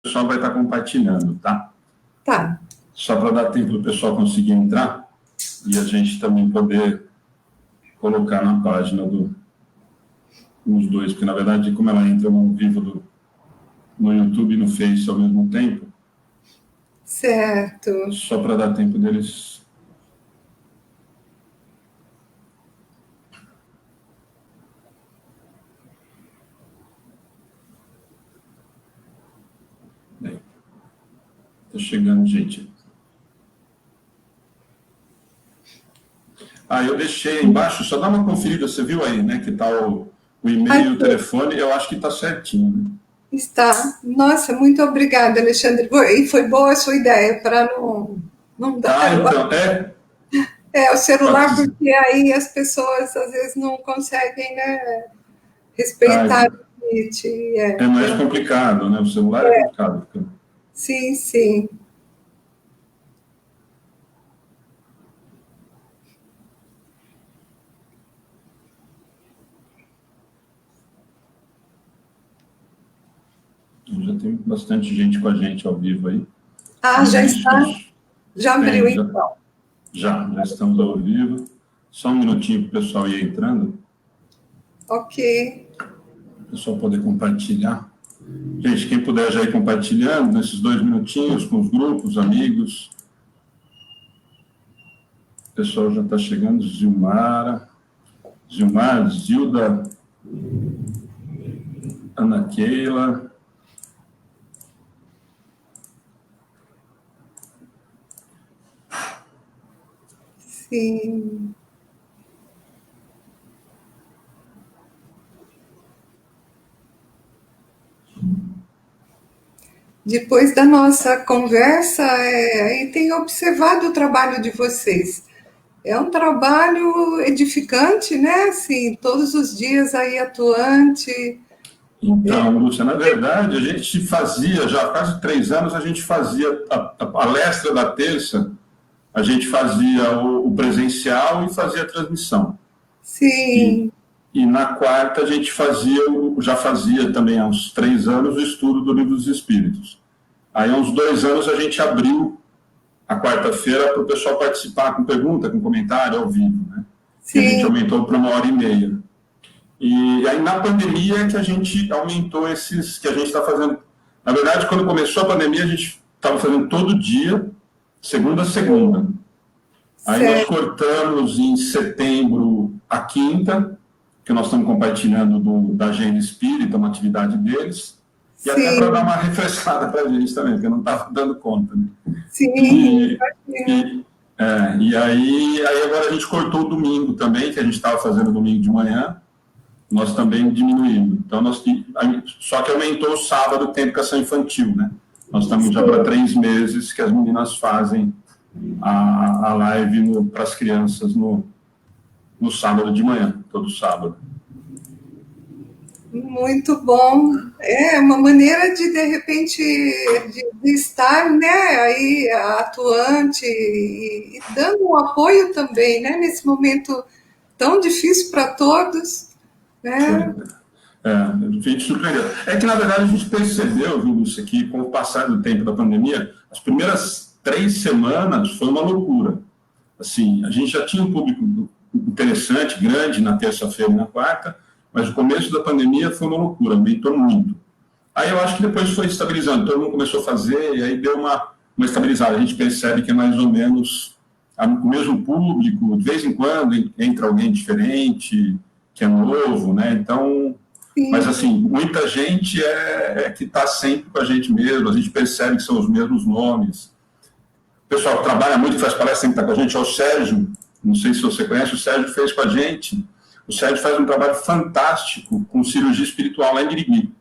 pessoal vai estar compartilhando, tá? Tá. Só para dar tempo do pessoal conseguir entrar e a gente também poder colocar na página dos dois, porque na verdade, como ela entra no vivo no YouTube e no Face ao mesmo tempo. Certo. Só para dar tempo deles. Está chegando, gente. Eu deixei aí embaixo, só dá uma conferida, você viu aí, né, que está o e-mail e o telefone, eu acho que está certinho, né? Está. Nossa, muito obrigada, Alexandre. E foi boa a sua ideia, para não dar... Então, o celular, porque aí as pessoas às vezes não conseguem, né, respeitar o limite. É mais complicado, né? O celular é complicado. Sim, sim. Já tem bastante gente com a gente ao vivo aí. Já está? Já abriu, então? Já estamos ao vivo. Só um minutinho para o pessoal ir entrando. Ok. Para o pessoal poder compartilhar. Gente, quem puder já ir compartilhando nesses 2 minutinhos com os grupos, amigos. O pessoal já está chegando. Zilmar, Zilda, Ana Keila. Sim. Depois da nossa conversa, aí tenho observado o trabalho de vocês. É um trabalho edificante, né? Assim, todos os dias aí atuante. Então, Lúcia, na verdade, a gente fazia, já há quase 3 anos, a gente fazia a palestra da terça, a gente fazia o presencial e fazia a transmissão. Sim. E na quarta a gente já fazia também há uns 3 anos o estudo do Livro dos Espíritos. Aí há uns 2 anos a gente abriu a quarta-feira para o pessoal participar com pergunta, com comentário ao vivo, né? Sim. E a gente aumentou para 1h30. E aí na pandemia é que a gente aumentou esses que a gente está fazendo. Na verdade, quando começou a pandemia, a gente estava fazendo todo dia, segunda a segunda. Aí nós cortamos em setembro a quinta, que nós estamos compartilhando da Agenda Espírita, uma atividade deles, e até para dar uma refrescada para a gente também, porque não estava dando conta. Né? Sim. E aí agora a gente cortou o domingo também, que a gente estava fazendo domingo de manhã, nós também diminuímos. Então, só que aumentou o sábado o tempo de educação infantil, né? Nós estamos já para 3 meses que as meninas fazem a live para as crianças no sábado de manhã, todo sábado. Muito bom. É uma maneira de repente, de estar, né, aí atuante e dando um apoio também, né, nesse momento tão difícil para todos, né? A gente surpreendeu. É que, na verdade, a gente percebeu, viu, Lúcia, que com o passar do tempo da pandemia, as primeiras 3 semanas foi uma loucura. Assim, a gente já tinha um público interessante, grande, na terça-feira e na quarta, mas o começo da pandemia foi uma loucura, aumentou muito. Aí eu acho que depois foi estabilizando, todo mundo começou a fazer, e aí deu uma estabilizada. A gente percebe que é mais ou menos o mesmo público, de vez em quando entra alguém diferente, que é novo, né? Então, mas assim, muita gente que está sempre com a gente mesmo, a gente percebe que são os mesmos nomes. O pessoal que trabalha muito, que faz palestra, sempre está com a gente, é o Sérgio, não sei se você conhece, o Sérgio fez com a gente. O Sérgio faz um trabalho fantástico com cirurgia espiritual lá em Birigui.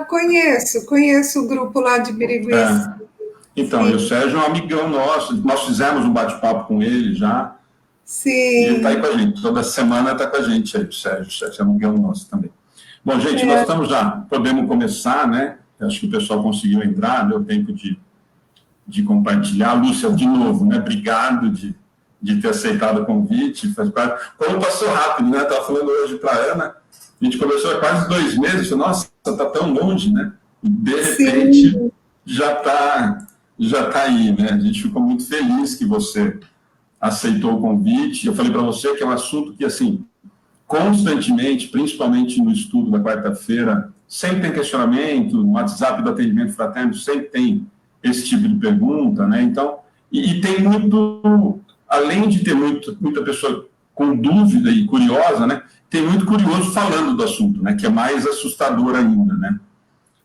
Conheço o grupo lá de Birigui. Então, e o Sérgio é um amigão nosso, nós fizemos um bate-papo com ele já. Sim. E ele está aí com a gente, toda semana está com a gente aí, o Sérgio é amigão nosso também. Bom, gente, nós estamos já, podemos começar, né? Acho que o pessoal conseguiu entrar, deu tempo de compartilhar. Lúcia, de novo, né? Obrigado de ter aceitado o convite. Como passou rápido, né? Estava falando hoje para a Ana, a gente conversou há quase 2 meses, nossa, está tão longe, né? de repente, já tá aí, né? A gente ficou muito feliz que você aceitou o convite. Eu falei para você que é um assunto que, assim, constantemente, principalmente no estudo da quarta-feira, sempre tem questionamento, no WhatsApp do atendimento fraterno sempre tem esse tipo de pergunta, né? Então, e tem muito, além de ter muita pessoa com dúvida e curiosa, né? Tem muito curioso falando do assunto, né? Que é mais assustador ainda, né?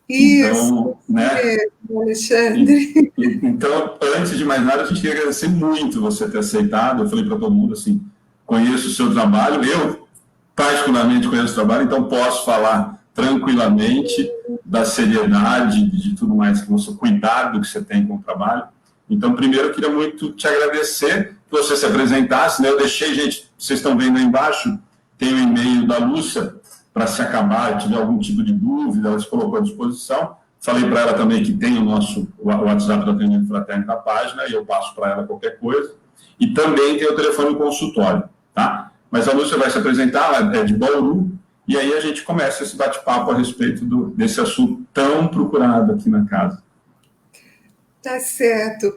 Isso, Então, né? Alexandre. Então, antes de mais nada, a gente queria agradecer muito você ter aceitado. Eu falei para todo mundo assim, conheço o seu trabalho, eu particularmente conheço o trabalho, então posso falar tranquilamente da seriedade, de tudo mais, que você, cuidado que você tem com o trabalho. Então, primeiro, eu queria muito te agradecer que você se apresentasse, né? Eu deixei, gente, vocês estão vendo aí embaixo, tem o e-mail da Lúcia, para se acabar, tiver algum tipo de dúvida, ela se colocou à disposição. Falei para ela também que tem o nosso WhatsApp do atendimento fraterno na página, e eu passo para ela qualquer coisa. E também tem o telefone consultório, tá? Mas a Lúcia vai se apresentar, ela é de Bauru, e aí a gente começa esse bate-papo a respeito desse assunto tão procurado aqui na casa. Tá certo.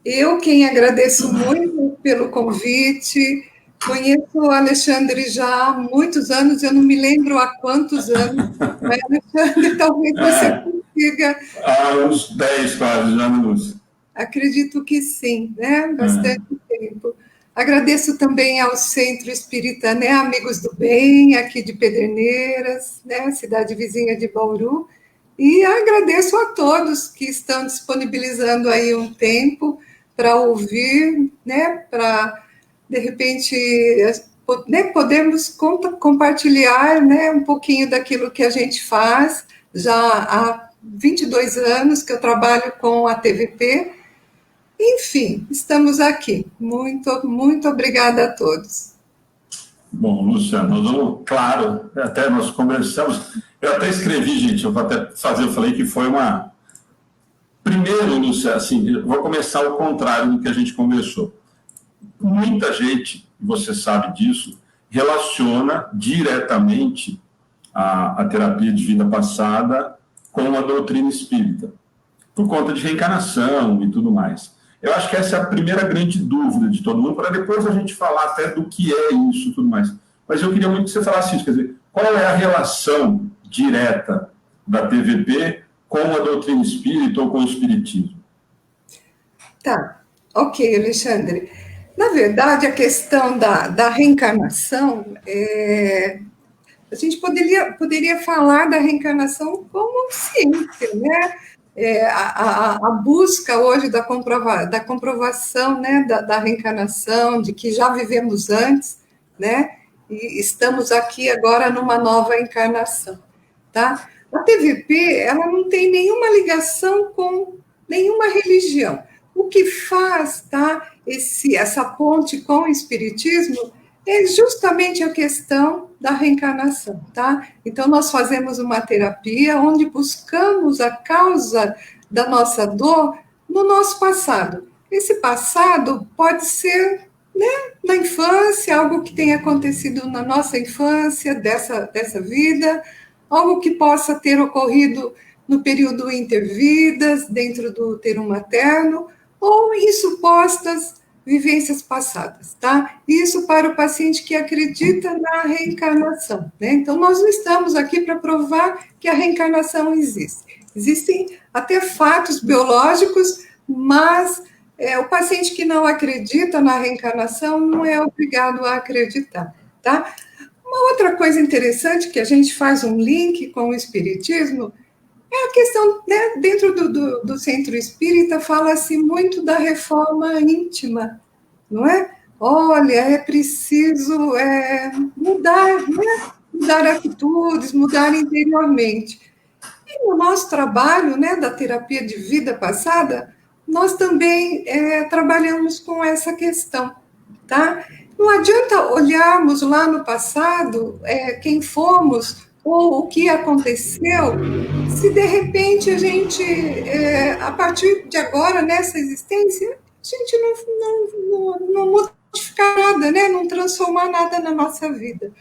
Eu quem agradeço muito pelo convite. Conheço o Alexandre já há muitos anos, eu não me lembro há quantos anos, mas, Alexandre, talvez você consiga. Há uns 10 quase já, né, Lúcia? Acredito que sim, né? Bastante tempo. Agradeço também ao Centro Espírita, né, Amigos do Bem, aqui de Pederneiras, né, cidade vizinha de Bauru, e agradeço a todos que estão disponibilizando aí um tempo para ouvir, né, para, de repente, né, podermos compartilhar, né, um pouquinho daquilo que a gente faz. Já há 22 anos que eu trabalho com a TVP, enfim, estamos aqui. Muito, muito obrigada a todos. Bom, Luciano, nós vamos, claro, até nós conversamos. Eu até escrevi, gente, eu vou até fazer, eu falei que foi uma. Primeiro, Luciano, assim, eu vou começar ao contrário do que a gente conversou. Muita gente, você sabe disso, relaciona diretamente a terapia de vida passada com a doutrina espírita, por conta de reencarnação e tudo mais. Eu acho que essa é a primeira grande dúvida de todo mundo, para depois a gente falar até do que é isso e tudo mais. Mas eu queria muito que você falasse isso, quer dizer, qual é a relação direta da TVP com a doutrina espírita ou com o espiritismo? Tá, ok, Alexandre. Na verdade, a questão da reencarnação, a gente poderia falar da reencarnação como ciência, né? A busca hoje da comprovação, né, da reencarnação, de que já vivemos antes, né, e estamos aqui agora numa nova encarnação, tá? A TVP, ela não tem nenhuma ligação com nenhuma religião. O que faz, tá, essa ponte com o espiritismo é justamente a questão da reencarnação, tá? Então, nós fazemos uma terapia onde buscamos a causa da nossa dor no nosso passado. Esse passado pode ser, né, na infância, algo que tenha acontecido na nossa infância, dessa vida, algo que possa ter ocorrido no período intervidas, dentro do útero materno, ou em supostas vivências passadas, tá? Isso para o paciente que acredita na reencarnação, né? Então, nós não estamos aqui para provar que a reencarnação existe. Existem até fatos biológicos, mas o paciente que não acredita na reencarnação não é obrigado a acreditar, tá? Uma outra coisa interessante que a gente faz um link com o espiritismo é a questão, né, dentro do centro espírita, fala-se muito da reforma íntima, não é? Olha, é preciso mudar, né? Mudar atitudes, mudar interiormente. E no nosso trabalho, né, da terapia de vida passada, nós também trabalhamos com essa questão, tá? Não adianta olharmos lá no passado quem fomos ou o que aconteceu, se de repente a gente, a partir de agora, nessa existência, a gente não modificar nada, né? Não transformar nada na nossa vida.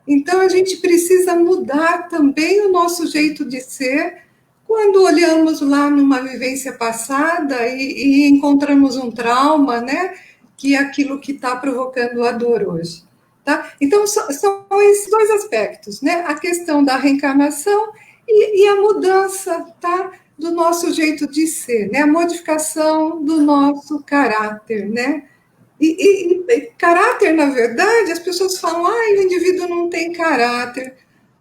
Então, a gente precisa mudar também o nosso jeito de ser quando olhamos lá numa vivência passada e encontramos um trauma, né, que é aquilo que está provocando a dor hoje. Tá? Então, são esses dois aspectos, né? A questão da reencarnação e a mudança, tá? Do nosso jeito de ser, né? A modificação do nosso caráter, né? E caráter, na verdade, as pessoas falam, o indivíduo não tem caráter.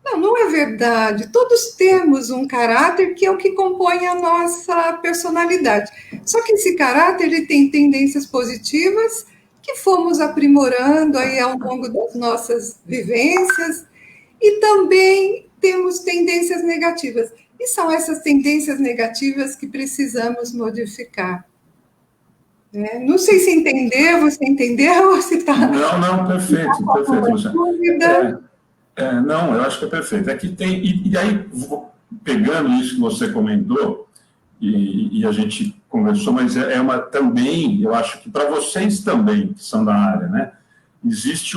Não, não é verdade. Todos temos um caráter que é o que compõe a nossa personalidade. Só que esse caráter ele tem tendências positivas que fomos aprimorando aí ao longo das nossas vivências e também temos tendências negativas. E são essas tendências negativas que precisamos modificar. Não sei se você entendeu ou se está... Não, perfeito, Luciano. Não, eu acho que é perfeito. É que tem, e aí, pegando isso que você comentou, e a gente conversou, mas também, eu acho que para vocês também, que são da área, né, existe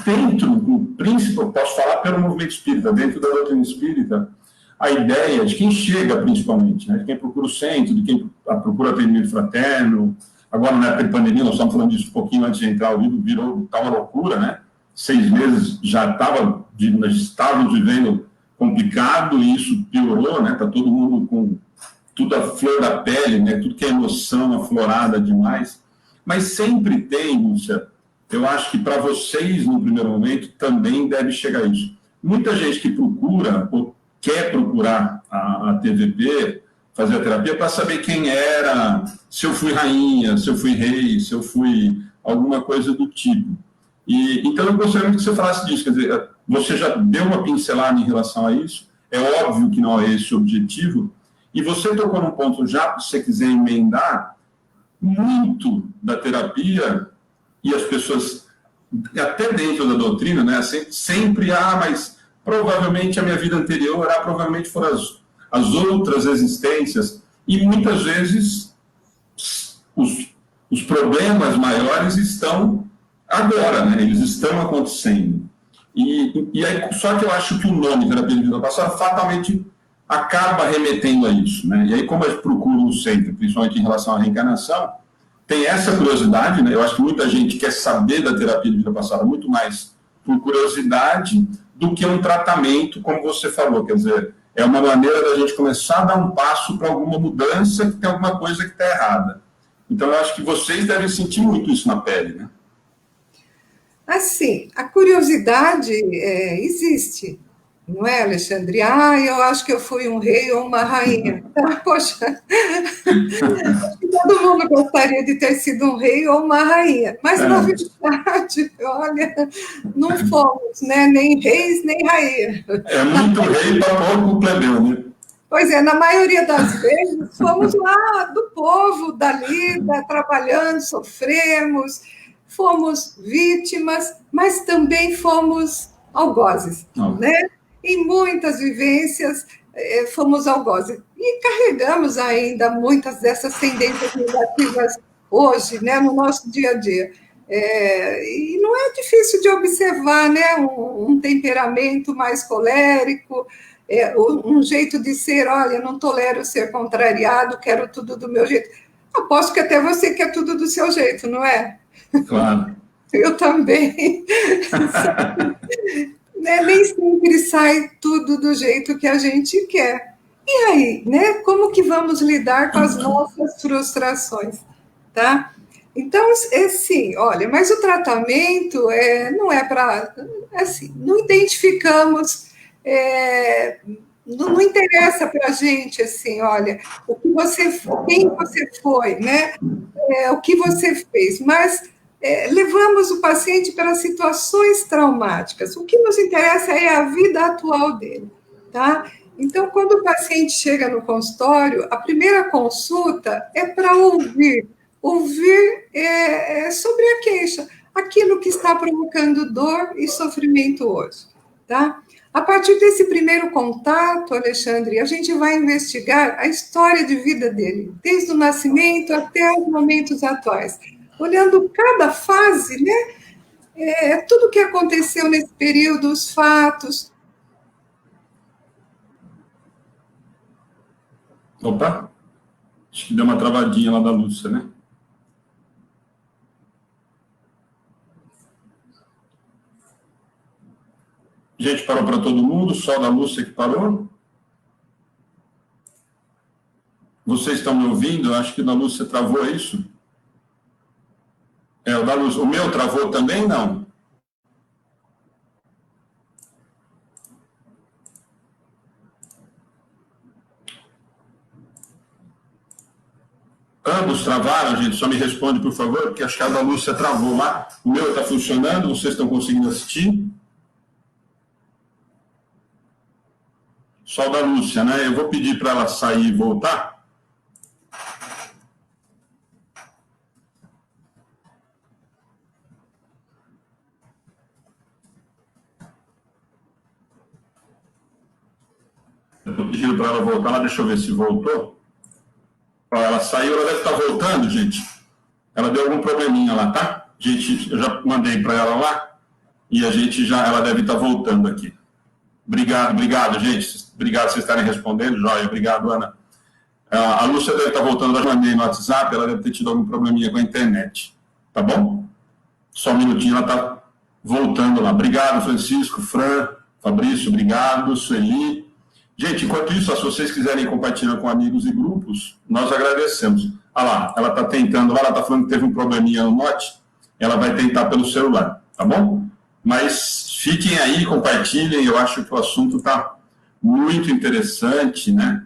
dentro do princípio, eu posso falar pelo movimento espírita, dentro da doutrina espírita, a ideia de quem chega, principalmente, né, de quem procura o centro, de quem procura atendimento fraterno. Agora, na época de pandemia, nós estamos falando disso um pouquinho antes de entrar ao vivo, tá uma loucura, né? 6 meses já estávamos vivendo complicado e isso piorou, né? Está todo mundo com tudo à flor da pele, né? Tudo que é emoção aflorada demais. Mas sempre tem, Lúcia, eu acho que para vocês, no primeiro momento, também deve chegar isso. Muita gente que procura ou quer procurar a TVP, fazer a terapia, para saber quem era, se eu fui rainha, se eu fui rei, se eu fui alguma coisa do tipo. Então, eu gostaria muito que você falasse disso. Quer dizer, você já deu uma pincelada em relação a isso, é óbvio que não é esse o objetivo, e você tocou num ponto já, se você quiser emendar, muito da terapia, e as pessoas, até dentro da doutrina, né, sempre, mas provavelmente a minha vida anterior, provavelmente foram as outras existências, e muitas vezes os problemas maiores estão agora, né? Eles estão acontecendo. E aí, só que eu acho que o nome terapia de vida passada fatalmente acaba remetendo a isso, né? E aí, como a gente procura um centro, principalmente em relação à reencarnação, tem essa curiosidade, né? Eu acho que muita gente quer saber da terapia de vida passada muito mais por curiosidade do que um tratamento, como você falou, quer dizer, é uma maneira da gente começar a dar um passo para alguma mudança que tem alguma coisa que está errada. Então, eu acho que vocês devem sentir muito isso na pele, né? Assim, a curiosidade existe, não é, Alexandre? Eu acho que eu fui um rei ou uma rainha. Poxa, todo mundo gostaria de ter sido um rei ou uma rainha, mas na verdade, olha, não fomos, né? Nem reis, nem rainha. É muito rei para pouco plebeu, né? Pois é, na maioria das vezes fomos lá do povo, da lida, trabalhando, sofremos, fomos vítimas, mas também fomos algozes, né? Em muitas vivências fomos algozes. E carregamos ainda muitas dessas tendências negativas hoje, né, no nosso dia a dia. E não é difícil de observar, né, um temperamento mais colérico, um jeito de ser, olha, não tolero ser contrariado, quero tudo do meu jeito. Aposto que até você quer tudo do seu jeito, não é? Claro. Eu também. Né? Nem sempre sai tudo do jeito que a gente quer. E aí, né? Como que vamos lidar com as nossas frustrações, tá? Então, sim, olha, mas o tratamento não é para, assim, não identificamos, não interessa para a gente, assim, olha, quem você foi, né? O que você fez, mas levamos o paciente para situações traumáticas. O que nos interessa é a vida atual dele, tá? Então, quando o paciente chega no consultório, a primeira consulta é para ouvir sobre a queixa, aquilo que está provocando dor e sofrimento hoje, tá? A partir desse primeiro contato, Alexandre, a gente vai investigar a história de vida dele, desde o nascimento até os momentos atuais, olhando cada fase, né? Tudo o que aconteceu nesse período, os fatos. Opa, acho que deu uma travadinha lá da Lúcia, né? Gente, parou para todo mundo, só da Lúcia que parou. Vocês estão me ouvindo? Eu acho que da Lúcia travou isso. O da Lúcia. O meu travou também? Não. Ambos travaram, gente? Só me responde, por favor, porque acho que a da Lúcia travou lá. O meu está funcionando, vocês estão conseguindo assistir? Só da Lúcia, né? Eu vou pedir para ela sair e voltar. Eu estou pedindo para ela voltar lá, deixa eu ver se voltou. Ela saiu, ela deve estar voltando, gente. Ela deu algum probleminha lá, tá? Gente, eu já mandei para ela lá e ela deve estar voltando aqui. Obrigado, gente. Obrigado por vocês estarem respondendo, Joia. Obrigado, Ana. A Lúcia deve estar voltando, eu já mandei no WhatsApp, ela deve ter tido algum probleminha com a internet. Tá bom? Só um minutinho, ela está voltando lá. Obrigado, Francisco, Fran, Fabrício, obrigado, Sueli. Gente, enquanto isso, se vocês quiserem compartilhar com amigos e grupos, nós agradecemos. Ah lá, ela está tentando, ela está falando que teve um probleminha no Note, ela vai tentar pelo celular, tá bom? Mas fiquem aí, compartilhem, eu acho que o assunto está muito interessante, né?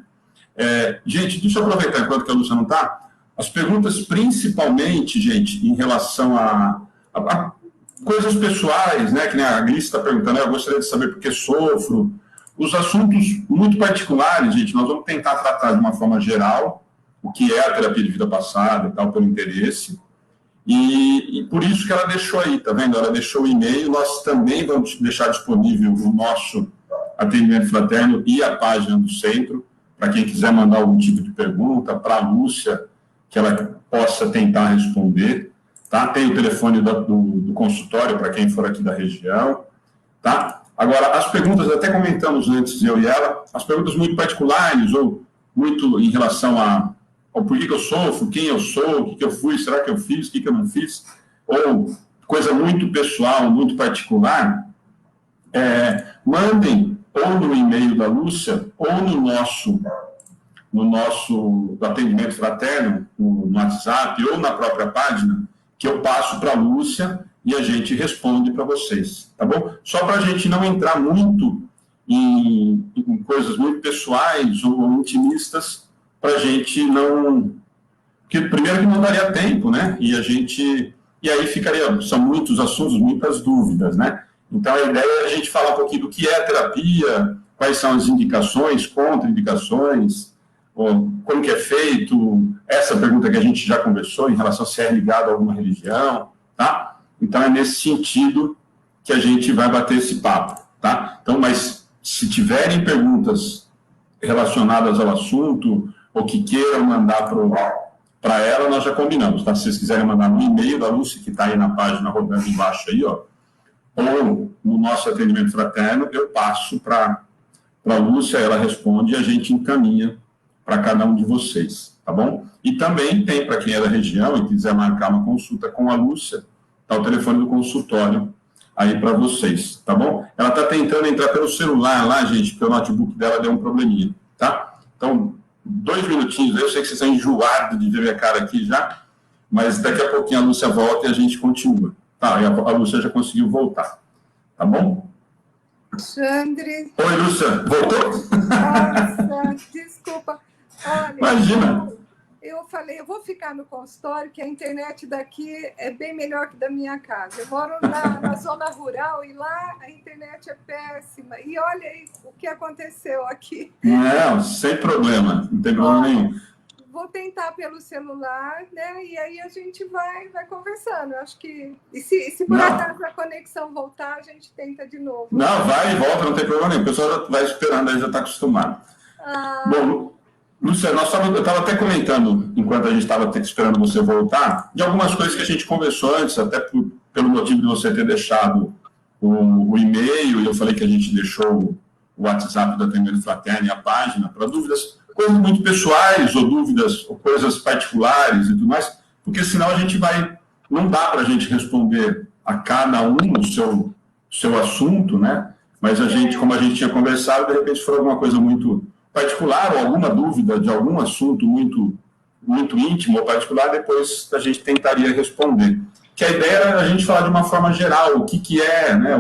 Gente, deixa eu aproveitar enquanto que a Lúcia não está. As perguntas, principalmente, gente, em relação a coisas pessoais, né? Que nem a Alice está perguntando, eu gostaria de saber por que sofro. Os assuntos muito particulares, gente, nós vamos tentar tratar de uma forma geral, o que é a terapia de vida passada e tal, pelo interesse. E por isso que ela deixou aí, tá vendo? Ela deixou o e-mail, nós também vamos deixar disponível o nosso atendimento fraterno e a página do centro, para quem quiser mandar algum tipo de pergunta, para a Lúcia, que ela possa tentar responder, tá? Tem o telefone do consultório para quem for aqui da região, tá? Agora, as perguntas, até comentamos antes, eu e ela, as perguntas muito particulares, ou muito em relação ao porquê que eu sofro, quem eu sou, o que eu fui, será que eu fiz, o que eu não fiz, ou coisa muito pessoal, muito particular, mandem ou no e-mail da Lúcia, ou no nosso atendimento fraterno, no WhatsApp, ou na própria página, que eu passo para a Lúcia e a gente responde para vocês, tá bom? Só para a gente não entrar muito em coisas muito pessoais ou intimistas, para a gente não... Porque, primeiro, que não daria tempo, né? E aí ficaria... São muitos assuntos, muitas dúvidas, né? Então, a ideia é a gente falar um pouquinho do que é a terapia, quais são as indicações, contraindicações, como que é feito, essa pergunta que a gente já conversou em relação a se é ligado a alguma religião, tá? Então, é nesse sentido que a gente vai bater esse papo, tá? Então, mas se tiverem perguntas relacionadas ao assunto, ou que queiram mandar para ela, nós já combinamos, tá? Se vocês quiserem mandar no e-mail da Lúcia, que está aí na página rodando embaixo aí, ó, ou no nosso atendimento fraterno, eu passo para a Lúcia, ela responde e a gente encaminha para cada um de vocês, tá bom? E também tem, para quem é da região e quiser marcar uma consulta com a Lúcia, tá o telefone do consultório aí para vocês, tá bom? Ela está tentando entrar pelo celular lá, gente, porque o notebook dela deu um probleminha, tá? Então, 2 minutinhos, eu sei que vocês estão enjoados de ver minha cara aqui já, mas daqui a pouquinho a Lúcia volta e a gente continua. Tá, e a Lúcia já conseguiu voltar, tá bom? Alexandre. Oi, Lúcia, voltou? Nossa, desculpa. Olha, Imagina. Eu falei, eu vou ficar no consultório, que a internet daqui é bem melhor que da minha casa. Eu moro na zona rural e lá a internet é péssima. E olha aí o que aconteceu aqui. Não, sem problema, não tem problema nenhum. Vou tentar pelo celular, né? E aí a gente vai conversando. Eu acho que... E se por acaso a conexão voltar, a gente tenta de novo. Não, vai e volta, não tem problema nenhum. O pessoal já vai esperando, aí já está acostumado. Bom, Lúcia, eu estava até comentando, enquanto a gente estava esperando você voltar, de algumas coisas que a gente conversou antes, até pelo motivo de você ter deixado o e-mail, e eu falei que a gente deixou o WhatsApp do atendimento fraterno e a página, para dúvidas coisas muito pessoais, ou dúvidas, ou coisas particulares e tudo mais, porque senão a gente vai, não dá para a gente responder a cada um o seu assunto, né? Mas a gente, como a gente tinha conversado, de repente, se for alguma coisa muito particular, ou alguma dúvida de algum assunto muito íntimo ou particular, depois a gente tentaria responder. Que a ideia era a gente falar de uma forma geral, o que é, né?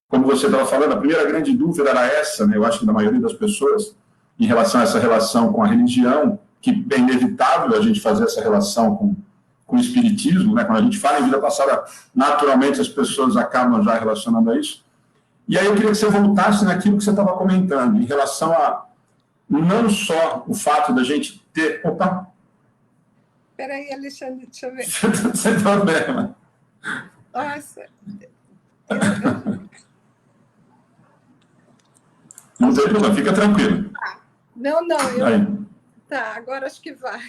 Como você estava falando, a primeira grande dúvida era essa, né? Eu acho que da maioria das pessoas, em relação a essa relação com a religião, que é inevitável a gente fazer essa relação com o espiritismo, né? Quando a gente fala em vida passada, naturalmente as pessoas acabam já relacionando a isso. E aí eu queria que você voltasse naquilo que você estava comentando, em relação a não só o fato da gente ter... Opa! Espera aí, Alexandre, deixa eu ver. Sem problema. Nossa. Não tem problema, fica tranquilo. Não, Aí. Tá, agora acho que vai.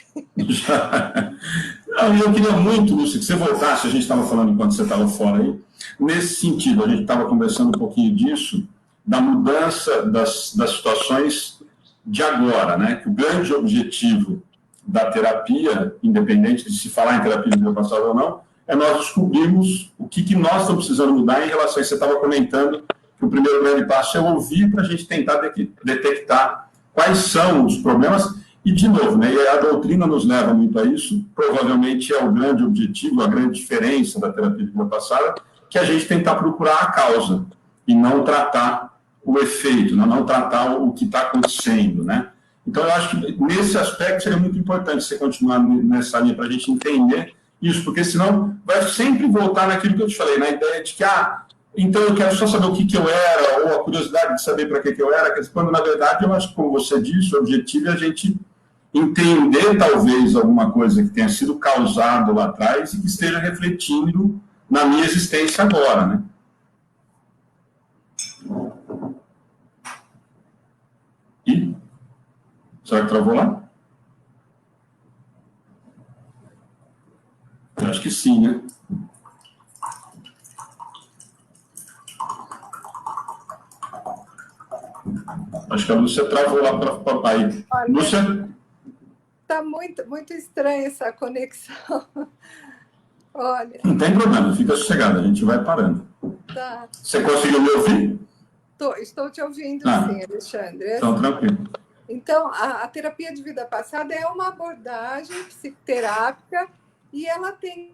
Não, eu queria muito, Lúcia, que você voltasse, a gente estava falando enquanto você estava fora aí, nesse sentido, a gente estava conversando um pouquinho disso, da mudança das situações de agora, né? Que o grande objetivo da terapia, independente de se falar em terapia de vida passada ou não, é nós descobrirmos o que nós estamos precisando mudar em relação a isso. Você estava comentando que o primeiro grande passo é ouvir para a gente tentar detectar quais são os problemas. E, de novo, né, a doutrina nos leva muito a isso, provavelmente é o grande objetivo, a grande diferença da terapia de vida passada, que a gente tentar procurar a causa e não tratar o efeito, não tratar o que está acontecendo, né? Então, eu acho que nesse aspecto seria muito importante você continuar nessa linha para a gente entender isso, porque senão vai sempre voltar naquilo que eu te falei, na ideia de que, então eu quero só saber o que eu era, ou a curiosidade de saber para que eu era, quando, na verdade, eu acho que, como você disse, o objetivo é a gente entender, talvez, alguma coisa que tenha sido causado lá atrás e que esteja refletindo na minha existência agora, né? E? Será que travou lá? Eu acho que sim, né? Acho que a Lúcia travou lá para o papai. Lúcia? Está muito, muito estranha essa conexão. Olha. Não tem problema, fica sossegada, a gente vai parando. Tá. Você conseguiu me ouvir? Estou te ouvindo, sim, Alexandre. Então, tranquilo. Então, a terapia de vida passada é uma abordagem psicoterápica e ela tem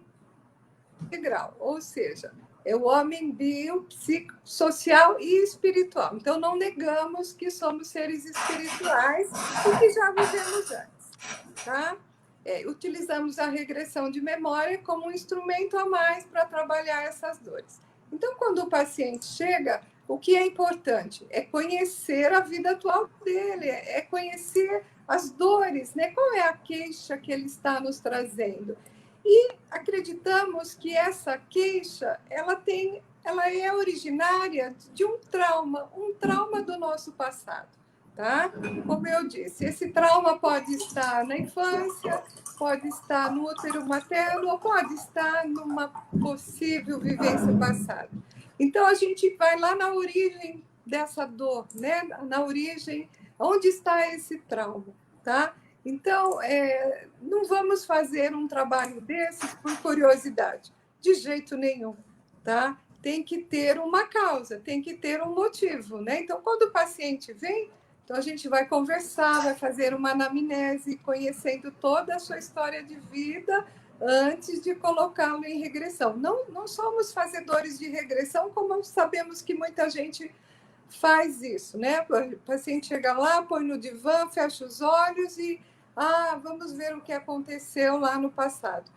integral, ou seja, é o homem bio, psicossocial e espiritual. Então, não negamos que somos seres espirituais e que já vivemos antes, tá? Utilizamos a regressão de memória como um instrumento a mais para trabalhar essas dores. Então, quando o paciente chega, o que é importante é conhecer a vida atual dele, é conhecer as dores, né? Qual é a queixa que ele está nos trazendo? E acreditamos que essa queixa, ela é originária de um trauma do nosso passado, tá? Como eu disse, esse trauma pode estar na infância, pode estar no útero materno ou pode estar numa possível vivência passada. Então, a gente vai lá na origem dessa dor, né? Na origem, onde está esse trauma, tá? Então, não vamos fazer um trabalho desses por curiosidade, de jeito nenhum, tá? Tem que ter uma causa, tem que ter um motivo, né? Então, quando o paciente vem, então a gente vai conversar, vai fazer uma anamnese, conhecendo toda a sua história de vida, antes de colocá-lo em regressão. Não somos fazedores de regressão, como sabemos que muita gente faz isso, né? O paciente chega lá, põe no divã, fecha os olhos e vamos ver o que aconteceu lá no passado.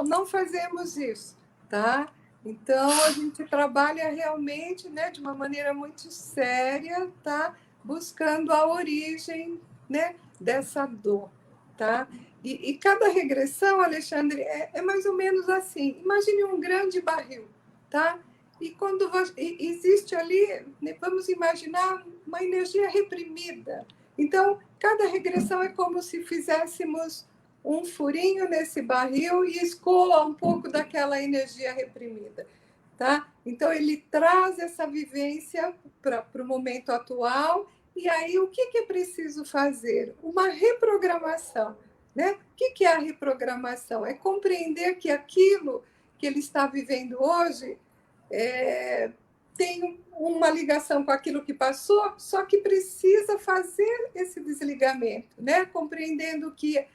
Não fazemos isso, tá? Então, a gente trabalha realmente, né, de uma maneira muito séria, tá? Buscando a origem, né, dessa dor, tá? E cada regressão, Alexandre, é mais ou menos assim. Imagine um grande barril, tá? E quando existe ali, né, vamos imaginar uma energia reprimida. Então, cada regressão é como se fizéssemos um furinho nesse barril e escoa um pouco daquela energia reprimida, tá? Então, ele traz essa vivência para o momento atual E aí, o que é preciso fazer? Uma reprogramação. Né? O que é a reprogramação? É compreender que aquilo que ele está vivendo hoje tem uma ligação com aquilo que passou, só que precisa fazer esse desligamento, né? Compreendendo que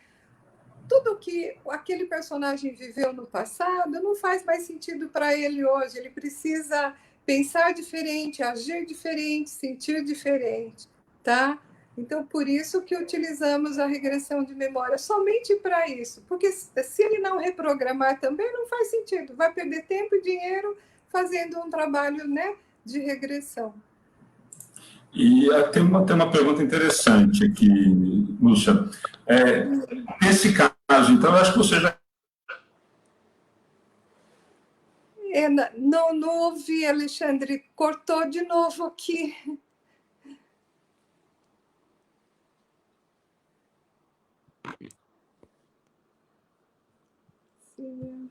tudo que aquele personagem viveu no passado não faz mais sentido para ele hoje. Ele precisa pensar diferente, agir diferente, sentir diferente, tá? Então, por isso que utilizamos a regressão de memória somente para isso, porque se ele não reprogramar também não faz sentido, vai perder tempo e dinheiro fazendo um trabalho, né, de regressão. E tem uma pergunta interessante aqui, Lúcia. Nesse caso, então, eu acho que você já. Não ouvi, Alexandre, cortou de novo aqui. Sim.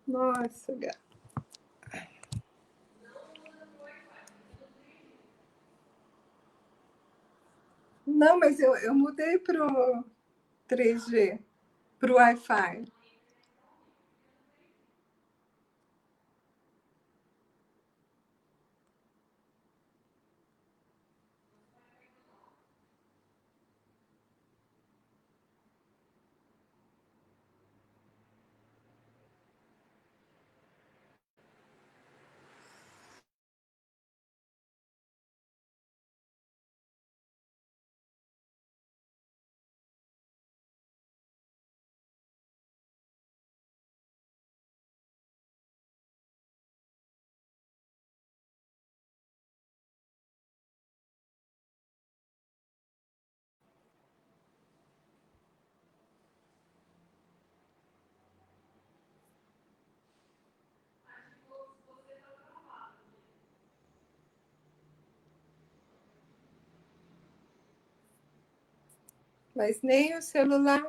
Nossa, gato. Não, mas eu mudei para o 3G, para o Wi-Fi. Mas nem o celular.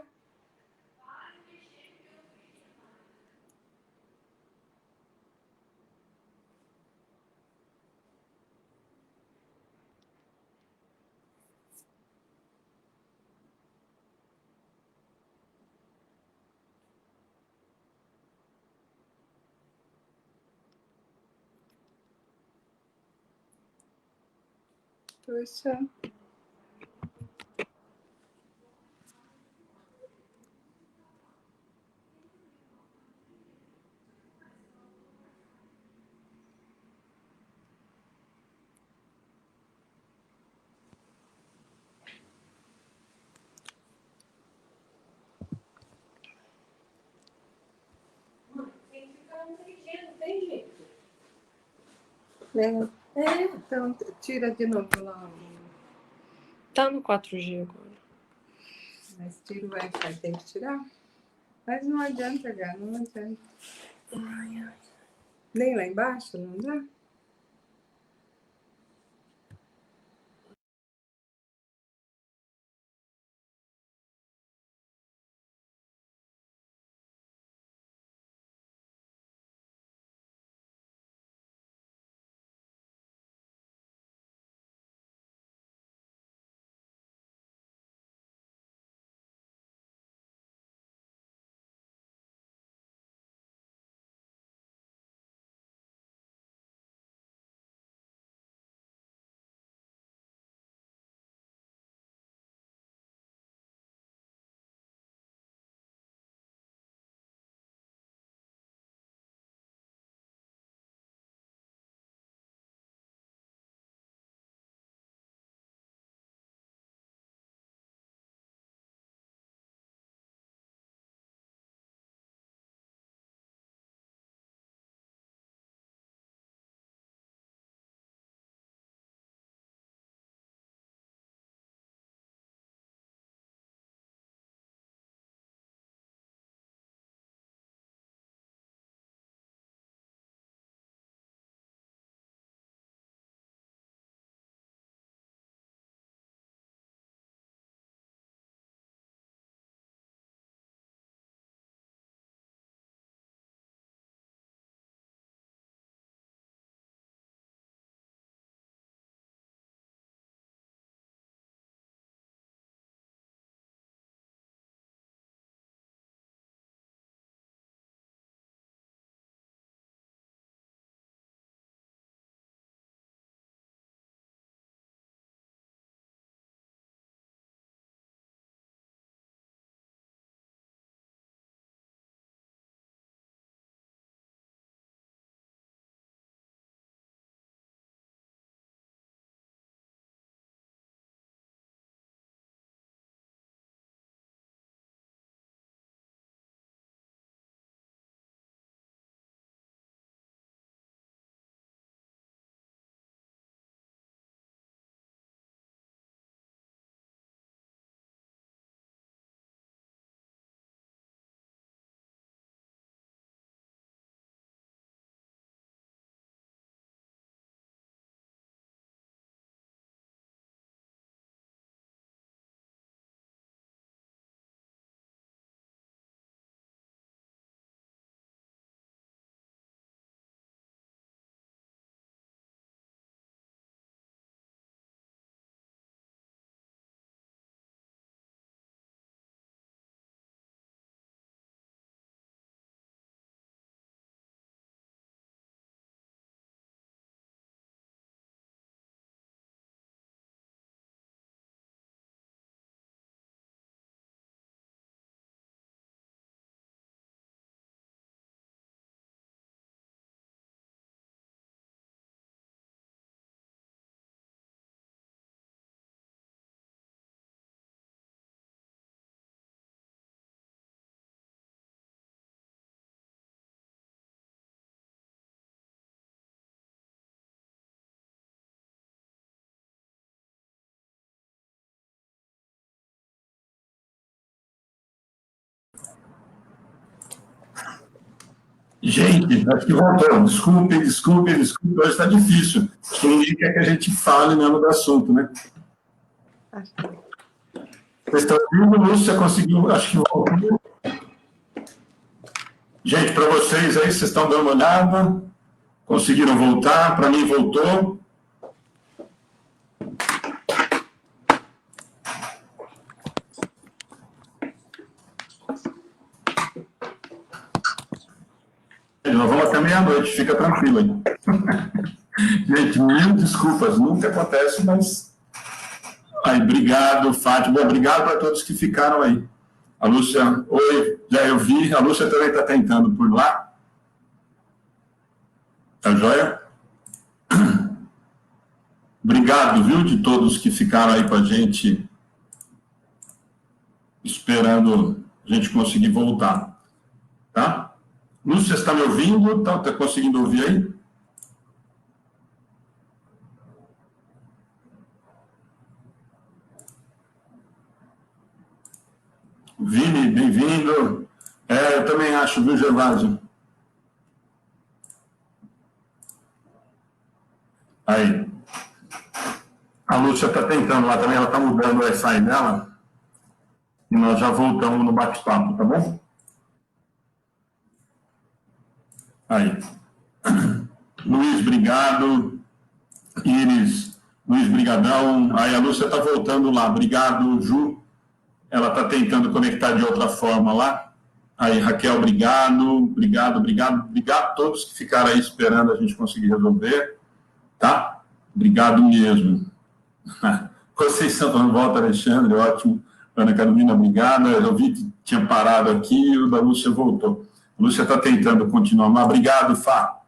Puxa. Tem que ficar no 3G, não tem jeito. Então, tira de novo lá. Tá no 4G agora. Mas tira o Wi-Fi, tem que tirar? Mas não adianta, Gá, não adianta. Nem lá embaixo, não dá? Gente, acho que voltou. Desculpe. Hoje está difícil. Acho que ninguém quer que a gente fale mesmo do assunto, né? Vocês estão ouvindo, Lúcia? Conseguiu? Acho que voltou. Gente, para vocês aí, vocês estão dando uma olhada? Conseguiram voltar? Para mim, voltou. Nós vamos até meia-noite, fica tranquilo aí. Gente, mil desculpas, nunca acontece, mas... Aí, obrigado, Fátima, obrigado para todos que ficaram aí. A Lúcia, oi, já eu vi, a Lúcia também está tentando por lá. Tá joia? Obrigado, viu, de todos que ficaram aí com a gente, esperando a gente conseguir voltar. Tá? Lúcia, está me ouvindo? Está conseguindo ouvir aí? Vini, bem-vindo. Eu também acho, viu, Gervásio? Aí. A Lúcia está tentando lá também, ela está mudando o Wi-Fi dela. E nós já voltamos no bate-papo, tá bom? Aí. Luiz, obrigado. Iris, Luiz, brigadão. Aí a Lúcia está voltando lá. Obrigado, Ju. Ela está tentando conectar de outra forma lá. Aí, Raquel, obrigado a todos que ficaram aí esperando a gente conseguir resolver, tá? Obrigado mesmo. Conceição falando, volta, Alexandre, ótimo. Ana Carolina, obrigada. Eu vi que tinha parado aqui e o da Lúcia voltou. A Lúcia está tentando continuar, mas obrigado, Fá.